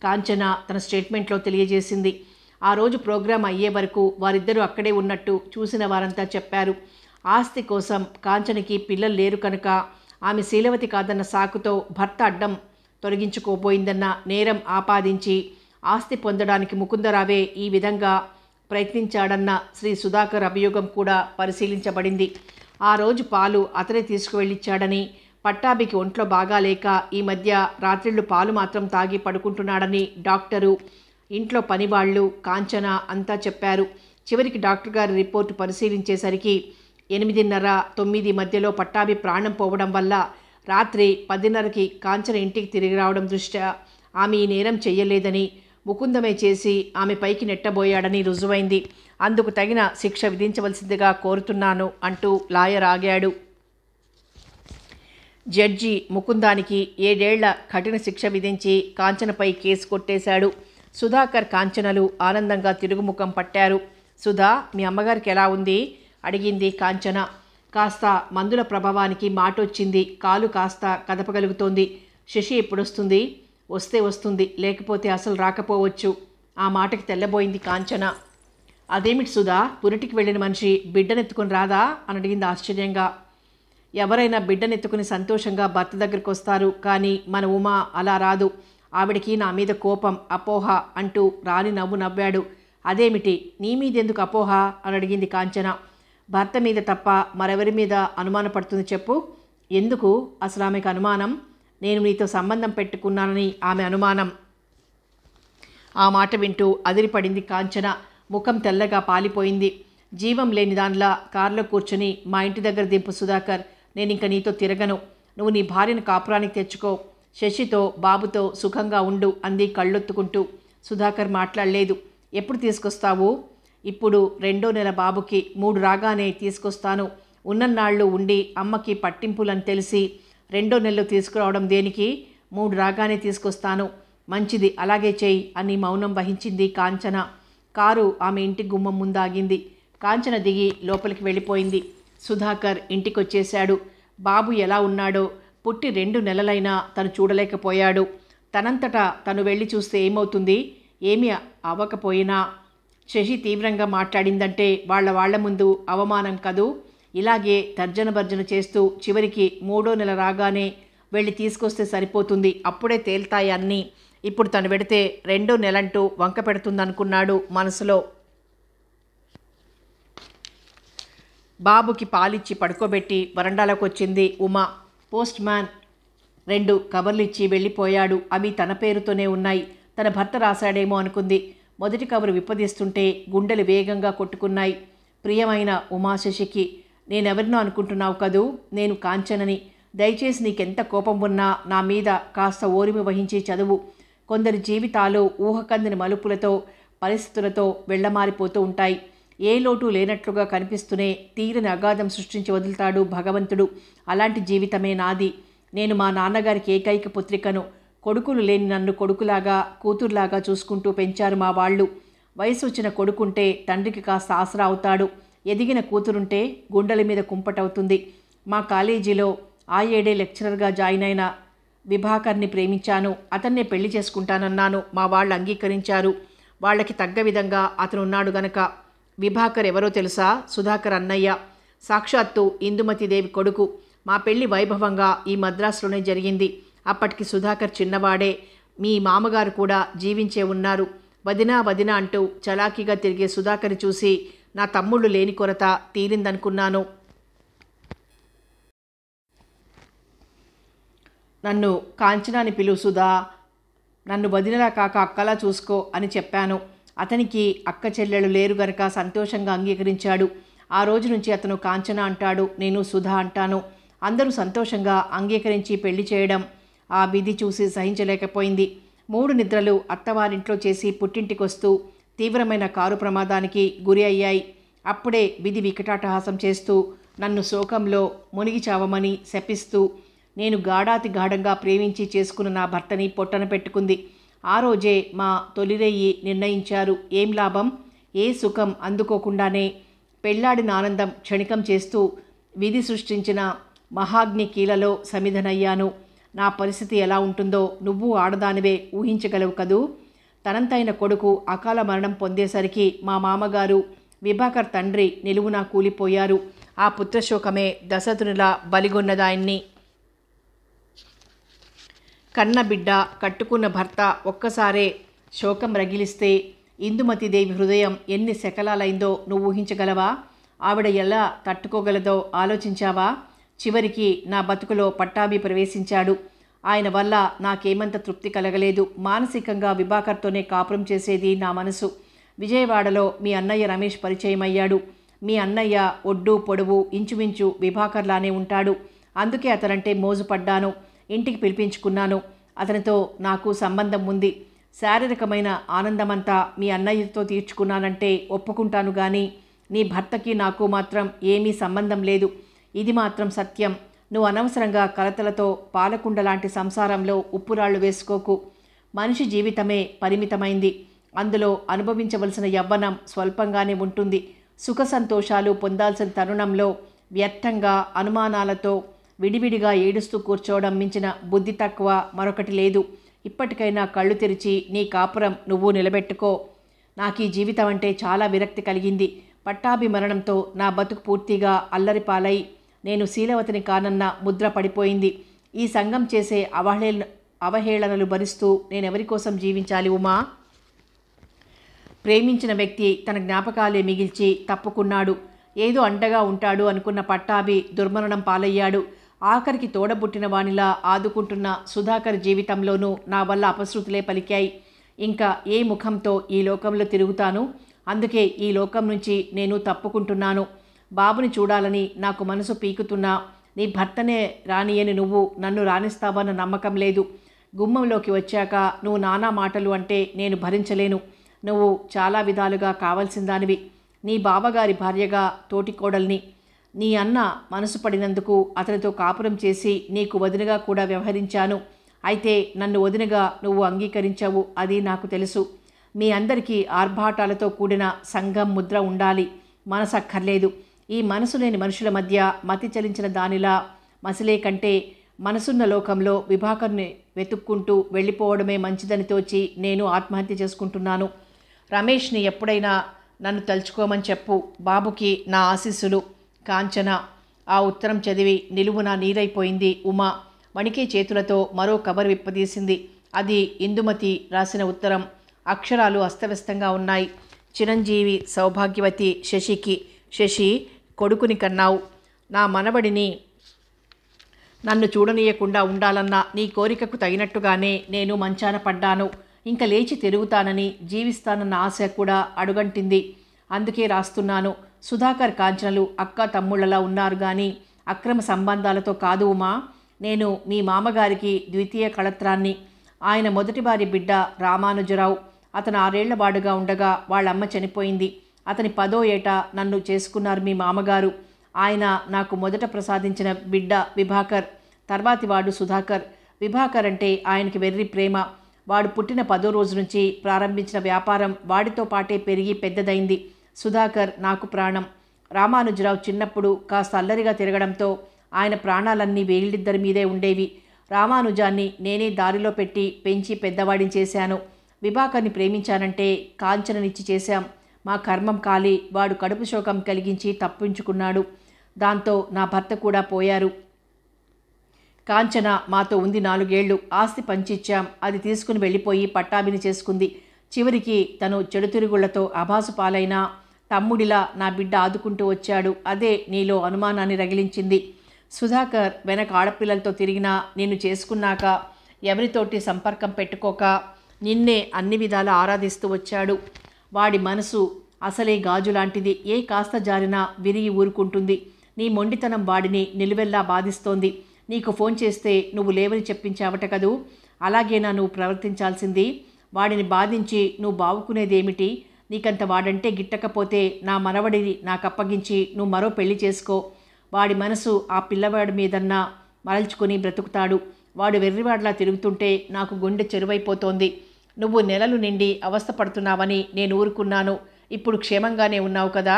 కాంచన తన స్టేట్మెంట్లో తెలియజేసింది. ఆ రోజు ప్రోగ్రాం అయ్యే వరకు వారిద్దరూ అక్కడే ఉన్నట్టు చూసిన వారంతా చెప్పారు. ఆస్తి కోసం కాంచనకి పిల్లలు లేరు కనుక ఆమె శీలవతి కాదన్న సాకుతో భర్త అడ్డం తొలగించుకోబోయిందన్న నేరం ఆపాదించి ఆస్తి పొందడానికి ముకుందరావే ఈ విధంగా ప్రయత్నించాడన్న శ్రీ సుధాకర్ అభియోగం కూడా పరిశీలించబడింది. ఆ రోజు పాలు అతనే తీసుకువెళ్ళిచ్చాడని, పట్టాభికి ఒంట్లో బాగాలేక ఈ మధ్య రాత్రిళ్ళు పాలు మాత్రం తాగి పడుకుంటున్నాడని డాక్టరు, ఇంట్లో పనివాళ్ళు, కాంచన అంతా చెప్పారు. చివరికి డాక్టర్ గారి రిపోర్టు పరిశీలించేసరికి 8:30-9 మధ్యలో పట్టాభి ప్రాణం పోవడం వల్ల రాత్రి 10:30కి కాంచన ఇంటికి తిరిగి రావడం దృష్ట్యా ఆమె ఈ నేరం చెయ్యలేదని, ముకుందమే చేసి ఆమె పైకి నెట్టబోయాడని రుజువైంది. అందుకు తగిన శిక్ష విధించవలసిందిగా కోరుతున్నాను అంటూ లాయర్ ఆగాడు. జడ్జి ముకుందానికి 7 ఏళ్ల కఠిన శిక్ష విధించి కాంచనపై కేసు కొట్టేశాడు. సుధాకర్, కాంచనలు ఆనందంగా తిరుగుముఖం పట్టారు. సుధా, మీ అమ్మగారికి ఎలా ఉంది అడిగింది కాంచన. కాస్త మందుల ప్రభావానికి మాటొచ్చింది. కాలు కాస్త కదపగలుగుతోంది. శశి ఎప్పుడొస్తుంది? వస్తే వస్తుంది, లేకపోతే అసలు రాకపోవచ్చు. ఆ మాటకి తెల్లబోయింది కాంచన. అదేమిటి సుధా, పురిటికి వెళ్ళిన మనిషి బిడ్డనెత్తుకుని రాదా అని అడిగింది ఆశ్చర్యంగా. ఎవరైనా బిడ్డనెత్తుకుని సంతోషంగా భర్త దగ్గరికి వస్తారు, కానీ మన ఉమా అలా రాదు. ఆవిడికి నా మీద కోపం, అపోహ అంటూ రాని నవ్వు నవ్వాడు. అదేమిటి, నీ మీదెందుకు అపోహ అని అడిగింది కాంచన. భర్త మీద తప్ప మరెవరి మీద అనుమానపడుతుంది చెప్పు. ఎందుకు అసలు ఆమెకు అనుమానం? నేను నీతో సంబంధం పెట్టుకున్నానని ఆమె అనుమానం. ఆ మాట వింటూ అదిరిపడింది కాంచన. ముఖం తెల్లగా పాలిపోయింది. జీవం లేని దానిలా కారులో కూర్చుని మా ఇంటి దగ్గర దింపు సుధాకర్, నేను ఇంక నీతో తిరగను. నువ్వు నీ భార్యను కాపురానికి తెచ్చుకో, శశితో బాబుతో సుఖంగా ఉండు అంది కళ్ళొత్తుకుంటూ. సుధాకర్ మాట్లాడలేదు. ఎప్పుడు తీసుకొస్తావు? ఇప్పుడు 2వ నెల బాబుకి 3 రాగానే తీసుకొస్తాను. ఉన్నన్నాళ్ళు ఉండి అమ్మకి పట్టింపులని తెలిసి 2వ నెలలో తీసుకురావడం దేనికి? 3 రాగానే తీసుకొస్తాను. మంచిది, అలాగే చెయ్యి అని మౌనం వహించింది కాంచన. కారు ఆమె ఇంటి గుమ్మం ముందాగింది. కాంచన దిగి లోపలికి వెళ్ళిపోయింది. సుధాకర్ ఇంటికొచ్చేశాడు. బాబు ఎలా ఉన్నాడో పుట్టి 2 నెలలైనా తను చూడలేకపోయాడు. తనంతటా తను వెళ్ళి చూస్తే ఏమవుతుంది? ఏమీ అవ్వకపోయినా శశి తీవ్రంగా మాట్లాడిందంటే వాళ్ళ ముందు అవమానం కదూ. ఇలాగే తర్జన భర్జన చేస్తూ చివరికి 3వ నెల రాగానే వెళ్ళి తీసుకొస్తే సరిపోతుంది. అప్పుడే తేల్తాయి అన్నీ. ఇప్పుడు తను వెడితే 2వ నెలంటూ వంక పెడుతుందనుకున్నాడు మనసులో. బాబుకి పాలిచ్చి పడుకోబెట్టి వరండాలోకి వచ్చింది ఉమా. పోస్ట్ మ్యాన్ 2 కవర్లు ఇచ్చి వెళ్ళిపోయాడు. అవి తన పేరుతోనే ఉన్నాయి. తన భర్త రాశాడేమో అనుకుంది. మొదటి కవరు విప్పదీస్తుంటే గుండెలు వేగంగా కొట్టుకున్నాయి. ప్రియమైన ఉమాశశికి, నేనెవరినో అనుకుంటున్నావు కదూ, నేను కాంచనని. దయచేసి నీకెంత కోపం ఉన్నా నా మీద కాస్త ఓరిమి వహించి చదువు. కొందరి జీవితాలు ఊహకందని మలుపులతో, పరిస్థితులతో వెళ్ళమారిపోతూ ఉంటాయి. ఏ లోటు లేనట్లుగా కనిపిస్తూనే తీరని అగాధం సృష్టించి వదులుతాడు భగవంతుడు. అలాంటి జీవితమే నాది. నేను మా నాన్నగారికి ఏకైక పుత్రికను. కొడుకులు లేని నన్ను కొడుకులాగా, కూతురులాగా చూసుకుంటూ పెంచారు మా వాళ్ళు. వయసు వచ్చిన కొడుకుంటే తండ్రికి కాస్త ఆసరా అవుతాడు. ఎదిగిన కూతురుంటే గుండెల మీద కుంపటవుతుంది. మా కాలేజీలో ఆ ఏడే లెక్చరర్గా జాయిన్ అయిన విభాకర్ని ప్రేమించాను. అతన్నే పెళ్లి చేసుకుంటానన్నాను. మా వాళ్ళు అంగీకరించారు. వాళ్ళకి తగ్గ విధంగా అతనున్నాడు గనక. విభాకర్ ఎవరో తెలుసా? సుధాకర్ అన్నయ్య, సాక్షాత్తు ఇందుమతిదేవి కొడుకు. మా పెళ్లి వైభవంగా ఈ మద్రాసులోనే జరిగింది. అప్పటికి సుధాకర్ చిన్నవాడే. మీ మామగారు కూడా జీవించే ఉన్నారు. వదినా వదినా అంటూ చలాకీగా తిరిగే సుధాకర్ని చూసి నా తమ్ముళ్ళు లేని కొరత తీరిందనుకున్నాను. నన్ను కాంచనాని పిలువు సుధా, నన్ను వదినలా కాక అక్కలా చూసుకో అని చెప్పాను. అతనికి అక్క చెల్లెళ్ళు లేరు గనక సంతోషంగా అంగీకరించాడు. ఆ రోజు నుంచి అతను కాంచన అంటాడు, నేను సుధా అంటాను. అందరూ సంతోషంగా అంగీకరించి పెళ్లి చేయడం ఆ విధి చూసి సహించలేకపోయింది. 3 నిద్రలు అత్తవారింట్లో చేసి పుట్టింటికొస్తూ తీవ్రమైన కారు ప్రమాదానికి గురి అయ్యాయి. అప్పుడే విధి వికటాటహాసం చేస్తూ నన్ను శోకంలో మునిగి చావమని శపిస్తూ నేను గాఢాతి గాఢంగా ప్రేమించి చేసుకున్న నా భర్తని పొట్టన పెట్టుకుంది. ఆ రోజే మా తొలిరేయి నిర్ణయించారు. ఏం లాభం? ఏ సుఖం అందుకోకుండానే పెళ్లాడిన ఆనందం క్షణికం చేస్తూ విధి సృష్టించిన మహాగ్ని కీలలో సమిధనయ్యాను. నా పరిస్థితి ఎలా ఉంటుందో నువ్వు ఆడదానివే ఊహించగలవు కదూ. తనంతైన కొడుకు అకాల మరణం పొందేసరికి మా మామగారు విభాకర్ తండ్రి నిలువునా కూలిపోయారు. ఆ పుత్రశోకమే దశరథునిలా బలిగొన్నదాయన్ని. కన్న బిడ్డ, కట్టుకున్న భర్త ఒక్కసారే శోకం రగిలిస్తే ఇందుమతిదేవి హృదయం ఎన్ని శకలాలైందో నువ్వు ఊహించగలవా? ఆవిడ ఎలా తట్టుకోగలదో ఆలోచించావా? చివరికి నా బతుకులో పట్టాభి ప్రవేశించాడు. ఆయన వల్ల నాకేమంత తృప్తి కలగలేదు. మానసికంగా విభాకర్తోనే కాపురం చేసేది నా మనసు. విజయవాడలో మీ అన్నయ్య రమేష్ పరిచయం అయ్యాడు. మీ అన్నయ్య ఒడ్డు పొడవు ఇంచుమించు విభాకర్లానే ఉంటాడు. అందుకే అతనంటే మోజుపడ్డాను. ఇంటికి పిలిపించుకున్నాను. అతనితో నాకు సంబంధం ఉంది. శారీరకమైన ఆనందమంతా మీ అన్నయ్యతో తీర్చుకున్నానంటే ఒప్పుకుంటాను కానీ నీ భర్తకి నాకు మాత్రం ఏమీ సంబంధం లేదు. ఇది మాత్రం సత్యం. నువ్వు అనవసరంగా కలతలతో పాలకుండ లాంటి సంసారంలో ఉప్పురాళ్లు వేసుకోకు. మనిషి జీవితమే పరిమితమైంది. అందులో అనుభవించవలసిన యవ్వనం స్వల్పంగానే ఉంటుంది. సుఖ సంతోషాలు పొందాల్సిన తరుణంలో వ్యర్థంగా అనుమానాలతో విడివిడిగా ఏడుస్తూ కూర్చోవడం మించిన బుద్ధి తక్కువ మరొకటి లేదు. ఇప్పటికైనా కళ్ళు తెరిచి నీ కాపురం నువ్వు నిలబెట్టుకో. నాకు ఈ జీవితం అంటే చాలా విరక్తి కలిగింది. పట్టాభి మరణంతో నా బతుకు పూర్తిగా అల్లరిపాలై నేను శీలవతిని కానన్న ముద్ర పడిపోయింది. ఈ సంఘం చేసే అవహేళనలు భరిస్తూ నేనెవరి కోసం జీవించాలి ఉమా? ప్రేమించిన వ్యక్తి తన జ్ఞాపకాలే మిగిల్చి తప్పుకున్నాడు. ఏదో అండగా ఉంటాడు అనుకున్న పట్టాభి దుర్మరణం పాలయ్యాడు. ఆఖరికి తోడబుట్టిన వానిలా ఆదుకుంటున్న సుధాకర్ జీవితంలోనూ నా వల్ల అపశృతులే పలికాయి. ఇంకా ఏ ముఖంతో ఈ లోకంలో తిరుగుతాను? అందుకే ఈ లోకం నుంచి నేను తప్పుకుంటున్నాను. బాబుని చూడాలని నాకు మనసు పీకుతున్నా నీ భర్తనే రానియని నువ్వు నన్ను రాణిస్తావన్న నమ్మకం లేదు. గుమ్మంలోకి వచ్చాక నువ్వు నానా మాటలు అంటే నేను భరించలేను. నువ్వు చాలా విధాలుగా కావాల్సిందానివి. నీ బావగారి భార్యగా తోటికోడల్ని. నీ అన్న మనసు పడినందుకు అతనితో కాపురం చేసి నీకు వదినగా కూడా వ్యవహరించాను. అయితే నన్ను వదినగా నువ్వు అంగీకరించావు, అది నాకు తెలుసు. మీ అందరికీ ఆర్భాటాలతో కూడిన సంఘం ముద్ర ఉండాలి, మనసక్కర్లేదు. ఈ మనసు లేని మనుషుల మధ్య మతి చలించిన దానిలా మసిలే కంటే మనసున్న లోకంలో విభాకర్ని వెతుక్కుంటూ వెళ్ళిపోవడమే మంచిదని తోచి నేను ఆత్మహత్య చేసుకుంటున్నాను. రమేష్ని ఎప్పుడైనా నన్ను తలుచుకోమని చెప్పు. బాబుకి నా ఆశీస్సులు. కాంచన. ఆ ఉత్తరం చదివి నిలువున నీరైపోయింది ఉమా. వణికే చేతులతో మరో కవర్ విప్పదీసింది. అది ఇందుమతి రాసిన ఉత్తరం. అక్షరాలు అస్తవ్యస్తంగా ఉన్నాయి. చిరంజీవి సౌభాగ్యవతి శశికి. శశి, కొడుకుని కన్నావు. నా మనవడిని నన్ను చూడనీయకుండా ఉండాలన్న నీ కోరికకు తగినట్టుగానే నేను మంచాన పడ్డాను. ఇంకా లేచి తిరుగుతానని, జీవిస్తానన్న ఆశ కూడా అడుగంటింది. అందుకే రాస్తున్నాను. సుధాకర్ కాంచనలు అక్క తమ్ముళ్ళలా ఉన్నారు కానీ అక్రమ సంబంధాలతో కాదు ఉమా. నేను మీ మామగారికి ద్వితీయ కళత్రాన్ని. ఆయన మొదటి వారి బిడ్డ రామానుజరావు. అతను 6 ఏళ్ల వాడుగా ఉండగా వాళ్ళమ్మ చనిపోయింది. అతని 10వ ఏట నన్ను చేసుకున్నారు మీ మామగారు. ఆయన నాకు మొదట ప్రసాదించిన బిడ్డ విభాకర్. తర్వాతి వాడు సుధాకర్. విభాకర్ అంటే ఆయనకి వెర్రి ప్రేమ. వాడు పుట్టిన 10వ రోజు నుంచి ప్రారంభించిన వ్యాపారం వాడితో పాటే పెరిగి పెద్దదైంది. సుధాకర్ నాకు ప్రాణం. రామానుజరావు చిన్నప్పుడు కాస్త అల్లరిగా తిరగడంతో ఆయన ప్రాణాలన్నీ వీళ్ళిద్దరి మీదే ఉండేవి. రామానుజాన్ని నేనే దారిలో పెట్టి పెంచి పెద్దవాడిని చేశాను. విభాకర్ని ప్రేమించానంటే కాంచననిచ్చి చేశాం. మా కర్మం కాలి వాడు కడుపు శోకం కలిగించి తప్పించుకున్నాడు. దాంతో నా భర్త కూడా పోయారు. కాంచన మాతో ఉంది 4 ఏళ్లు. ఆస్తి పంచిచ్చాం. అది తీసుకుని వెళ్ళిపోయి పట్టాభిని చేసుకుంది. చివరికి తను చెడు తిరుగుళ్లతో అభాసు పాలైన తమ్ముడిలా నా బిడ్డ ఆదుకుంటూ వచ్చాడు. అదే నీలో అనుమానాన్ని రగిలించింది. సుధాకర్ వెనక ఆడపిల్లలతో తిరిగినా నిన్ను చేసుకున్నాక ఎవరితోటి సంపర్కం పెట్టుకోక నిన్నే అన్ని విధాలా ఆరాధిస్తూ వచ్చాడు. వాడి మనసు అసలే గాజు లాంటిది. ఏ కాస్త జారినా విరిగి ఊరుకుంటుంది. నీ మొండితనం వాడిని నిలువెల్లా బాధిస్తోంది. నీకు ఫోన్ చేస్తే నువ్వు లేవని చెప్పించావట కదూ. అలాగేనా నువ్వు ప్రవర్తించాల్సింది? వాడిని బాధించి నువ్వు బావుకునేదేమిటి? నీకంత వాడంటే గిట్టకపోతే నా మనవడిని నాకు అప్పగించి నువ్వు మరో పెళ్లి చేసుకో. వాడి మనసు ఆ పిల్లవాడి మీదన్నా మరల్చుకొని బ్రతుకుతాడు. వాడు వెర్రివాడిలా తిరుగుతుంటే నాకు గుండె చెరువైపోతోంది. నువ్వు నెలలు నిండి అవస్థపడుతున్నావని నేను ఊరుకున్నాను. ఇప్పుడు క్షేమంగానే ఉన్నావు కదా.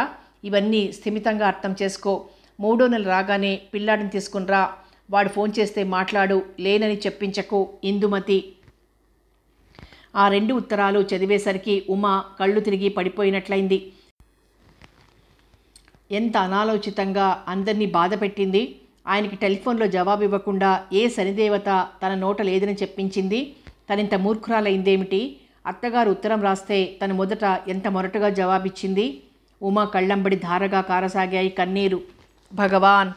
ఇవన్నీ స్థిమితంగా అర్థం చేసుకో. 3వ నెల రాగానే పిల్లాడిని తీసుకునిరా. వాడు ఫోన్ చేస్తే మాట్లాడు, లేనని చెప్పించకు. ఇందుమతి. ఆ 2 ఉత్తరాలు చదివేసరికి ఉమా కళ్ళు తిరిగి పడిపోయినట్లయింది. ఎంత అనాలోచితంగా అందరినీ బాధ పెట్టింది. ఆయనకి టెలిఫోన్లో జవాబు ఇవ్వకుండా ఏ శనిదేవత తన నోట లేదని చెప్పించింది. తనింత మూర్ఖురాలైందేమిటి? అత్తగారు ఉత్తరం రాస్తే తను మొదట ఎంత మొరటుగా జవాబిచ్చింది. ఉమా కళ్ళంబడి ధారగా కారసాగాయి కన్నీరు. భగవాన్,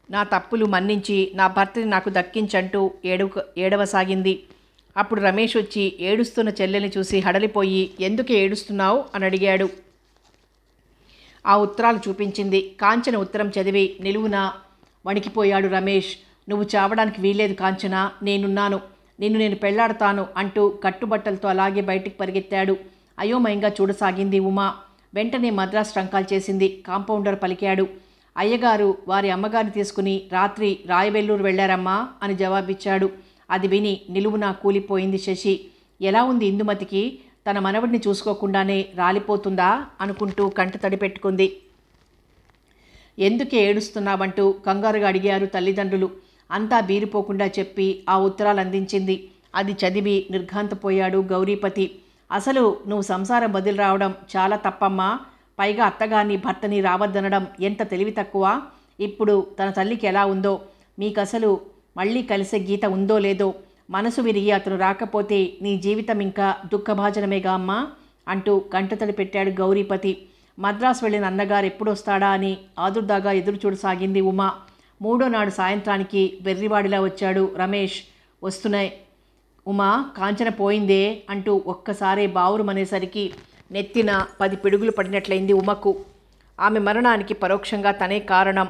నా తప్పులు మన్నించి నా భర్తని నాకు దక్కించంటూ ఏడవసాగింది. అప్పుడు రమేష్ వచ్చి ఏడుస్తున్న చెల్లెల్ని చూసి హడలిపోయి, ఎందుకు ఏడుస్తున్నావు అని అడిగాడు. ఆ ఉత్తరాలు చూపించింది. కాంచన ఉత్తరం చదివి నిలువున వణికిపోయాడు రమేష్. నువ్వు చావడానికి వీల్లేదు కాంచన, నేనున్నాను, నిన్ను నేను పెళ్లాడతాను అంటూ కట్టుబట్టలతో అలాగే బయటికి పరిగెత్తాడు. అయోమయంగా చూడసాగింది ఉమా. వెంటనే మద్రాసు ట్రంకాల్ చేసింది. కాంపౌండర్ పలికాడు. అయ్యగారు వారి అమ్మగారిని తీసుకుని రాత్రి రాయవెల్లూరు వెళ్లారమ్మా అని జవాబిచ్చాడు. అది విని నిలువునా కూలిపోయింది శశి. ఎలా ఉంది ఇందుమతికి? తన మనవడిని చూసుకోకుండానే రాలిపోతుందా అనుకుంటూ కంట తడి పెట్టుకుంది. ఎందుకే ఏడుస్తున్నావంటూ కంగారుగా అడిగారు తల్లిదండ్రులు. అంతా బీరిపోకుండా చెప్పి ఆ ఉత్తరాలు అందించింది. అది చదివి నిర్ఘాంతపోయాడు గౌరీపతి. అసలు నువ్వు సంసారం వదిలి రావడం చాలా తప్పమ్మా. పైగా అత్తగారిని భర్తని రావద్దనడం ఎంత తెలివి తక్కువ. ఇప్పుడు తన తల్లికి ఎలా ఉందో, మీకసలు మళ్ళీ కలిసే గీత ఉందో లేదో. మనసు విరిగి అతను రాకపోతే నీ జీవితం ఇంకా దుఃఖభాజనమేగా అమ్మా అంటూ కంటతడి పెట్టాడు గౌరీపతి. మద్రాసు వెళ్ళిన అన్నగారు ఎప్పుడొస్తాడా అని ఆదుర్దాగా ఎదురు చూడసాగింది ఉమా. 3వ నాడు సాయంత్రానికి వెర్రివాడిలా వచ్చాడు రమేష్. వస్తున్నాయి ఉమా, కాంచన పోయిందే అంటూ ఒక్కసారే బావురుమనేసరికి నెత్తిన 10 పిడుగులు పడినట్లయింది ఉమకు. ఆమె మరణానికి పరోక్షంగా తనే కారణం.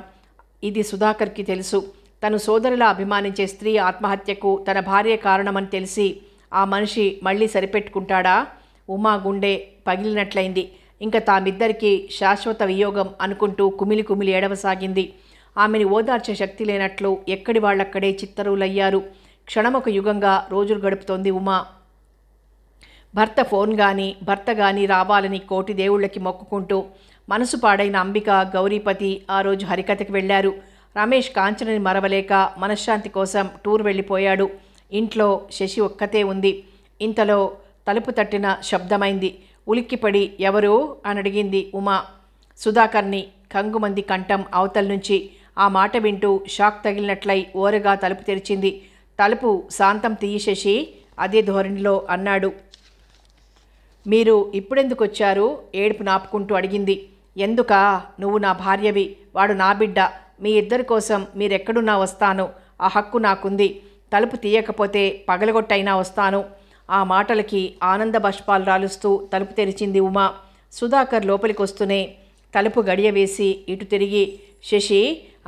ఇది సుధాకర్కి తెలుసు. తను సోదరులా అభిమానించే స్త్రీ ఆత్మహత్యకు తన భార్య కారణమని తెలిసి ఆ మనిషి మళ్ళీ సరిపెట్టుకుంటాడా? ఉమా గుండె పగిలినట్లయింది. ఇంకా తామిద్దరికీ శాశ్వత వియోగం అనుకుంటూ కుమిలి కుమిలి ఏడవసాగింది. ఆమెని ఓదార్చే శక్తి లేనట్లు ఎక్కడి వాళ్ళక్కడే చిత్తరువులయ్యారు. క్షణమొక యుగంగా రోజులు గడుపుతోంది ఉమా. భర్త గాని రావాలని కోటి దేవుళ్ళకి మొక్కుకుంటూ మనసు పాడైన అంబిక, గౌరీపతి ఆ రోజు హరికథకి వెళ్లారు. రమేష్ కాంచనని మరవలేక మనశ్శాంతి కోసం టూర్ వెళ్ళిపోయాడు. ఇంట్లో శశి ఒక్కతే ఉంది. ఇంతలో తలుపు తట్టిన శబ్దమైంది. ఉలిక్కిపడి ఎవరు అని అడిగింది ఉమా. సుధాకర్ని. కంగుమంది కంఠం అవతల నుంచి. ఆ మాట వింటూ షాక్ తగిలినట్లయి ఓరగా తలుపు తెరిచింది. తలుపు శాంతం తీయి శశి అదే ధోరణిలో అన్నాడు. మీరు ఇప్పుడెందుకు వచ్చారు? ఏడుపు నాపుకుంటూ అడిగింది. ఎందుకా? నువ్వు నా భార్యవి, వాడు నా బిడ్డ. మీ ఇద్దరి కోసం మీరెక్కడున్నా వస్తాను. ఆ హక్కు నాకుంది. తలుపు తీయకపోతే పగలగొట్టైనా వస్తాను. ఆ మాటలకి ఆనంద బాష్పాలు రాలుస్తూ తలుపు తెరిచింది ఉమా. సుధాకర్ లోపలికి వస్తూనే తలుపు గడియ వేసి ఇటు తిరిగి శశి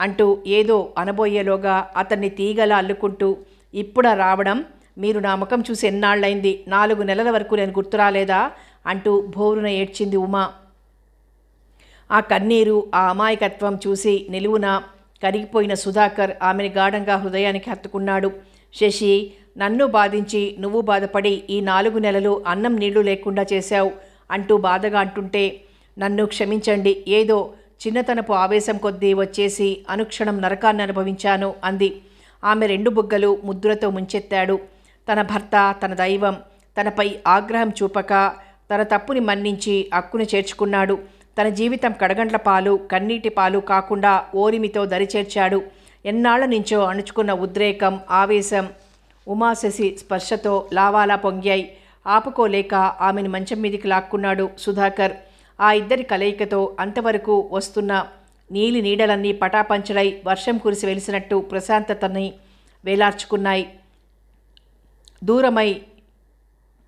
అంటూ ఏదో అనబోయేలోగా అతన్ని తీగలా అల్లుకుంటూ, ఇప్పుడా రావడం? మీరు నా ముఖం చూసి ఎన్నాళ్ళైంది? 4 నెలల వరకు నేను గుర్తురాలేదా అంటూ భోరున ఏడ్చింది ఉమా. ఆ కన్నీరు, ఆ అమాయకత్వం చూసి నిలువున కరిగిపోయిన సుధాకర్ ఆమెని గాఢంగా హృదయానికి హత్తుకున్నాడు. శశి, నన్ను బాధించి నువ్వు బాధపడి ఈ 4 నెలలు అన్నం నీళ్లు లేకుండా చేశావు అంటూ బాధగా అంటుంటే, నన్ను క్షమించండి, ఏదో చిన్నతనపు ఆవేశం కొద్దీ వచ్చేసి అనుక్షణం నరకాన్ని అనుభవించాను అంది. ఆమె 2 బుగ్గలు ముద్దులతో ముంచెత్తాడు. తన భర్త, తన దైవం తనపై ఆగ్రహం చూపక తన తప్పుని మన్నించి అక్కుని చేర్చుకున్నాడు. తన జీవితం కడగండ్ల పాలు, కన్నీటి పాలు కాకుండా ఓరిమితో దరిచేర్చాడు. ఎన్నాళ్ల నుంచో అణుచుకున్న ఉద్రేకం, ఆవేశం ఉమాశశి స్పర్శతో లావాలా పొంగాయి. ఆపుకోలేక ఆమెను మంచం మీదికి లాక్కున్నాడు సుధాకర్. ఆ ఇద్దరి కలయికతో అంతవరకు వస్తున్న నీలి నీడలన్నీ పటాపంచలై వర్షం కురిసి వెలిసినట్టు ప్రశాంతతని వేలార్చుకున్నాయి. దూరమై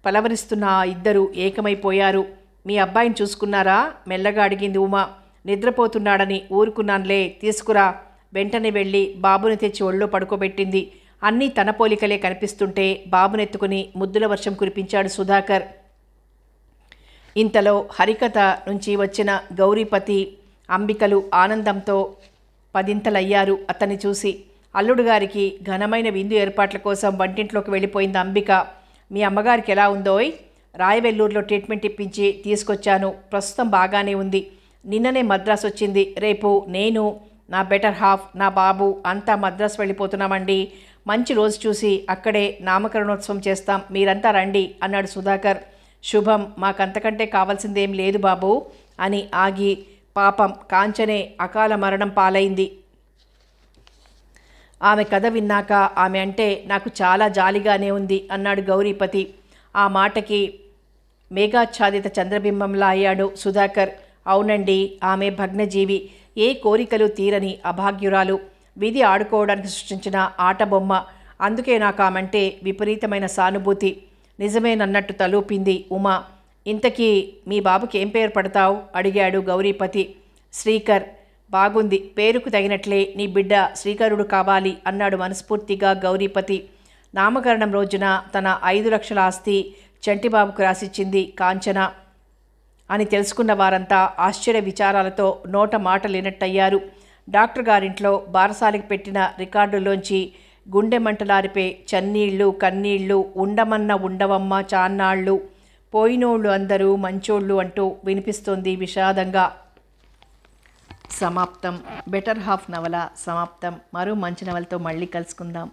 పలవరిస్తున్న ఆ ఇద్దరు ఏకమైపోయారు. మీ అబ్బాయిని చూసుకున్నారా? మెల్లగా అడిగింది ఉమా. నిద్రపోతున్నాడని ఊరుకున్నాన్లే, తీసుకురా. వెంటనే వెళ్ళి బాబుని తెచ్చి ఒళ్ళో పడుకోబెట్టింది. అన్నీ తన పోలికలే కనిపిస్తుంటే బాబునెత్తుకుని ముద్దుల వర్షం కురిపించాడు సుధాకర్. ఇంతలో హరికథ నుంచి వచ్చిన గౌరీపతి, అంబికలు ఆనందంతో 10 అతన్ని చూసి. అల్లుడు గారికి ఘనమైన విందు ఏర్పాట్ల కోసం వంటింట్లోకి వెళ్ళిపోయింది అంబిక. మీ అమ్మగారికి ఎలా ఉందోయ్? రాయవెల్లూరులో ట్రీట్మెంట్ ఇప్పించి తీసుకొచ్చాను, ప్రస్తుతం బాగానే ఉంది. నిన్ననే మద్రాసు వచ్చింది. రేపు నేను, నా బెటర్ హాఫ్, నా బాబు అంతా మద్రాసు వెళ్ళిపోతున్నామండి. మంచి రోజు చూసి అక్కడే నామకరణోత్సవం చేస్తాం, మీరంతా రండి అన్నాడు సుధాకర్. శుభం, మాకంతకంటే కావాల్సిందేం లేదు బాబు అని ఆగి, పాపం కాంచనే అకాల మరణం పాలైంది. ఆమె కథ విన్నాక ఆమె అంటే నాకు చాలా జాలిగానే ఉంది అన్నాడు గౌరీపతి. ఆ మాటకి మేఘాచ్ఛాదిత చంద్రబింబంలా అయ్యాడు సుధాకర్. అవునండి, ఆమె భగ్నజీవి, ఏ కోరికలు తీరని అభాగ్యురాలు, విధి ఆడుకోవడానికి సృష్టించిన ఆటబొమ్మ. అందుకే నాకు ఆమెంటే విపరీతమైన సానుభూతి. నిజమేనన్నట్టు తలూపింది ఉమా. ఇంతకీ మీ బాబుకి ఏం పేరు పడతావు అడిగాడు గౌరీపతి. శ్రీకర్. బాగుంది, పేరుకు తగినట్లే నీ బిడ్డ శ్రీకరుడు కావాలి అన్నాడు మనస్ఫూర్తిగా గౌరీపతి. నామకరణం రోజున తన 5 లక్షల ఆస్తి చంటిబాబుకు రాసిచ్చింది కాంచన అని తెలుసుకున్న వారంతా ఆశ్చర్య విచారాలతో నోట మాట లేనట్టయ్యారు. డాక్టర్ గారింట్లో బారసాలికి పెట్టిన రికార్డుల్లోంచి గుండె మంటలారిపే చన్నీళ్ళు కన్నీళ్ళు, ఉండమన్న ఉండవమ్మ చాన్నాళ్ళు, పోయినోళ్ళు అందరూ మంచోళ్ళు అంటూ వినిపిస్తోంది విషాదంగా. సమాప్తం. బెటర్ హాఫ్ నవల సమాప్తం. మరో మంచి నవలతో మళ్ళీ కలుసుకుందాం.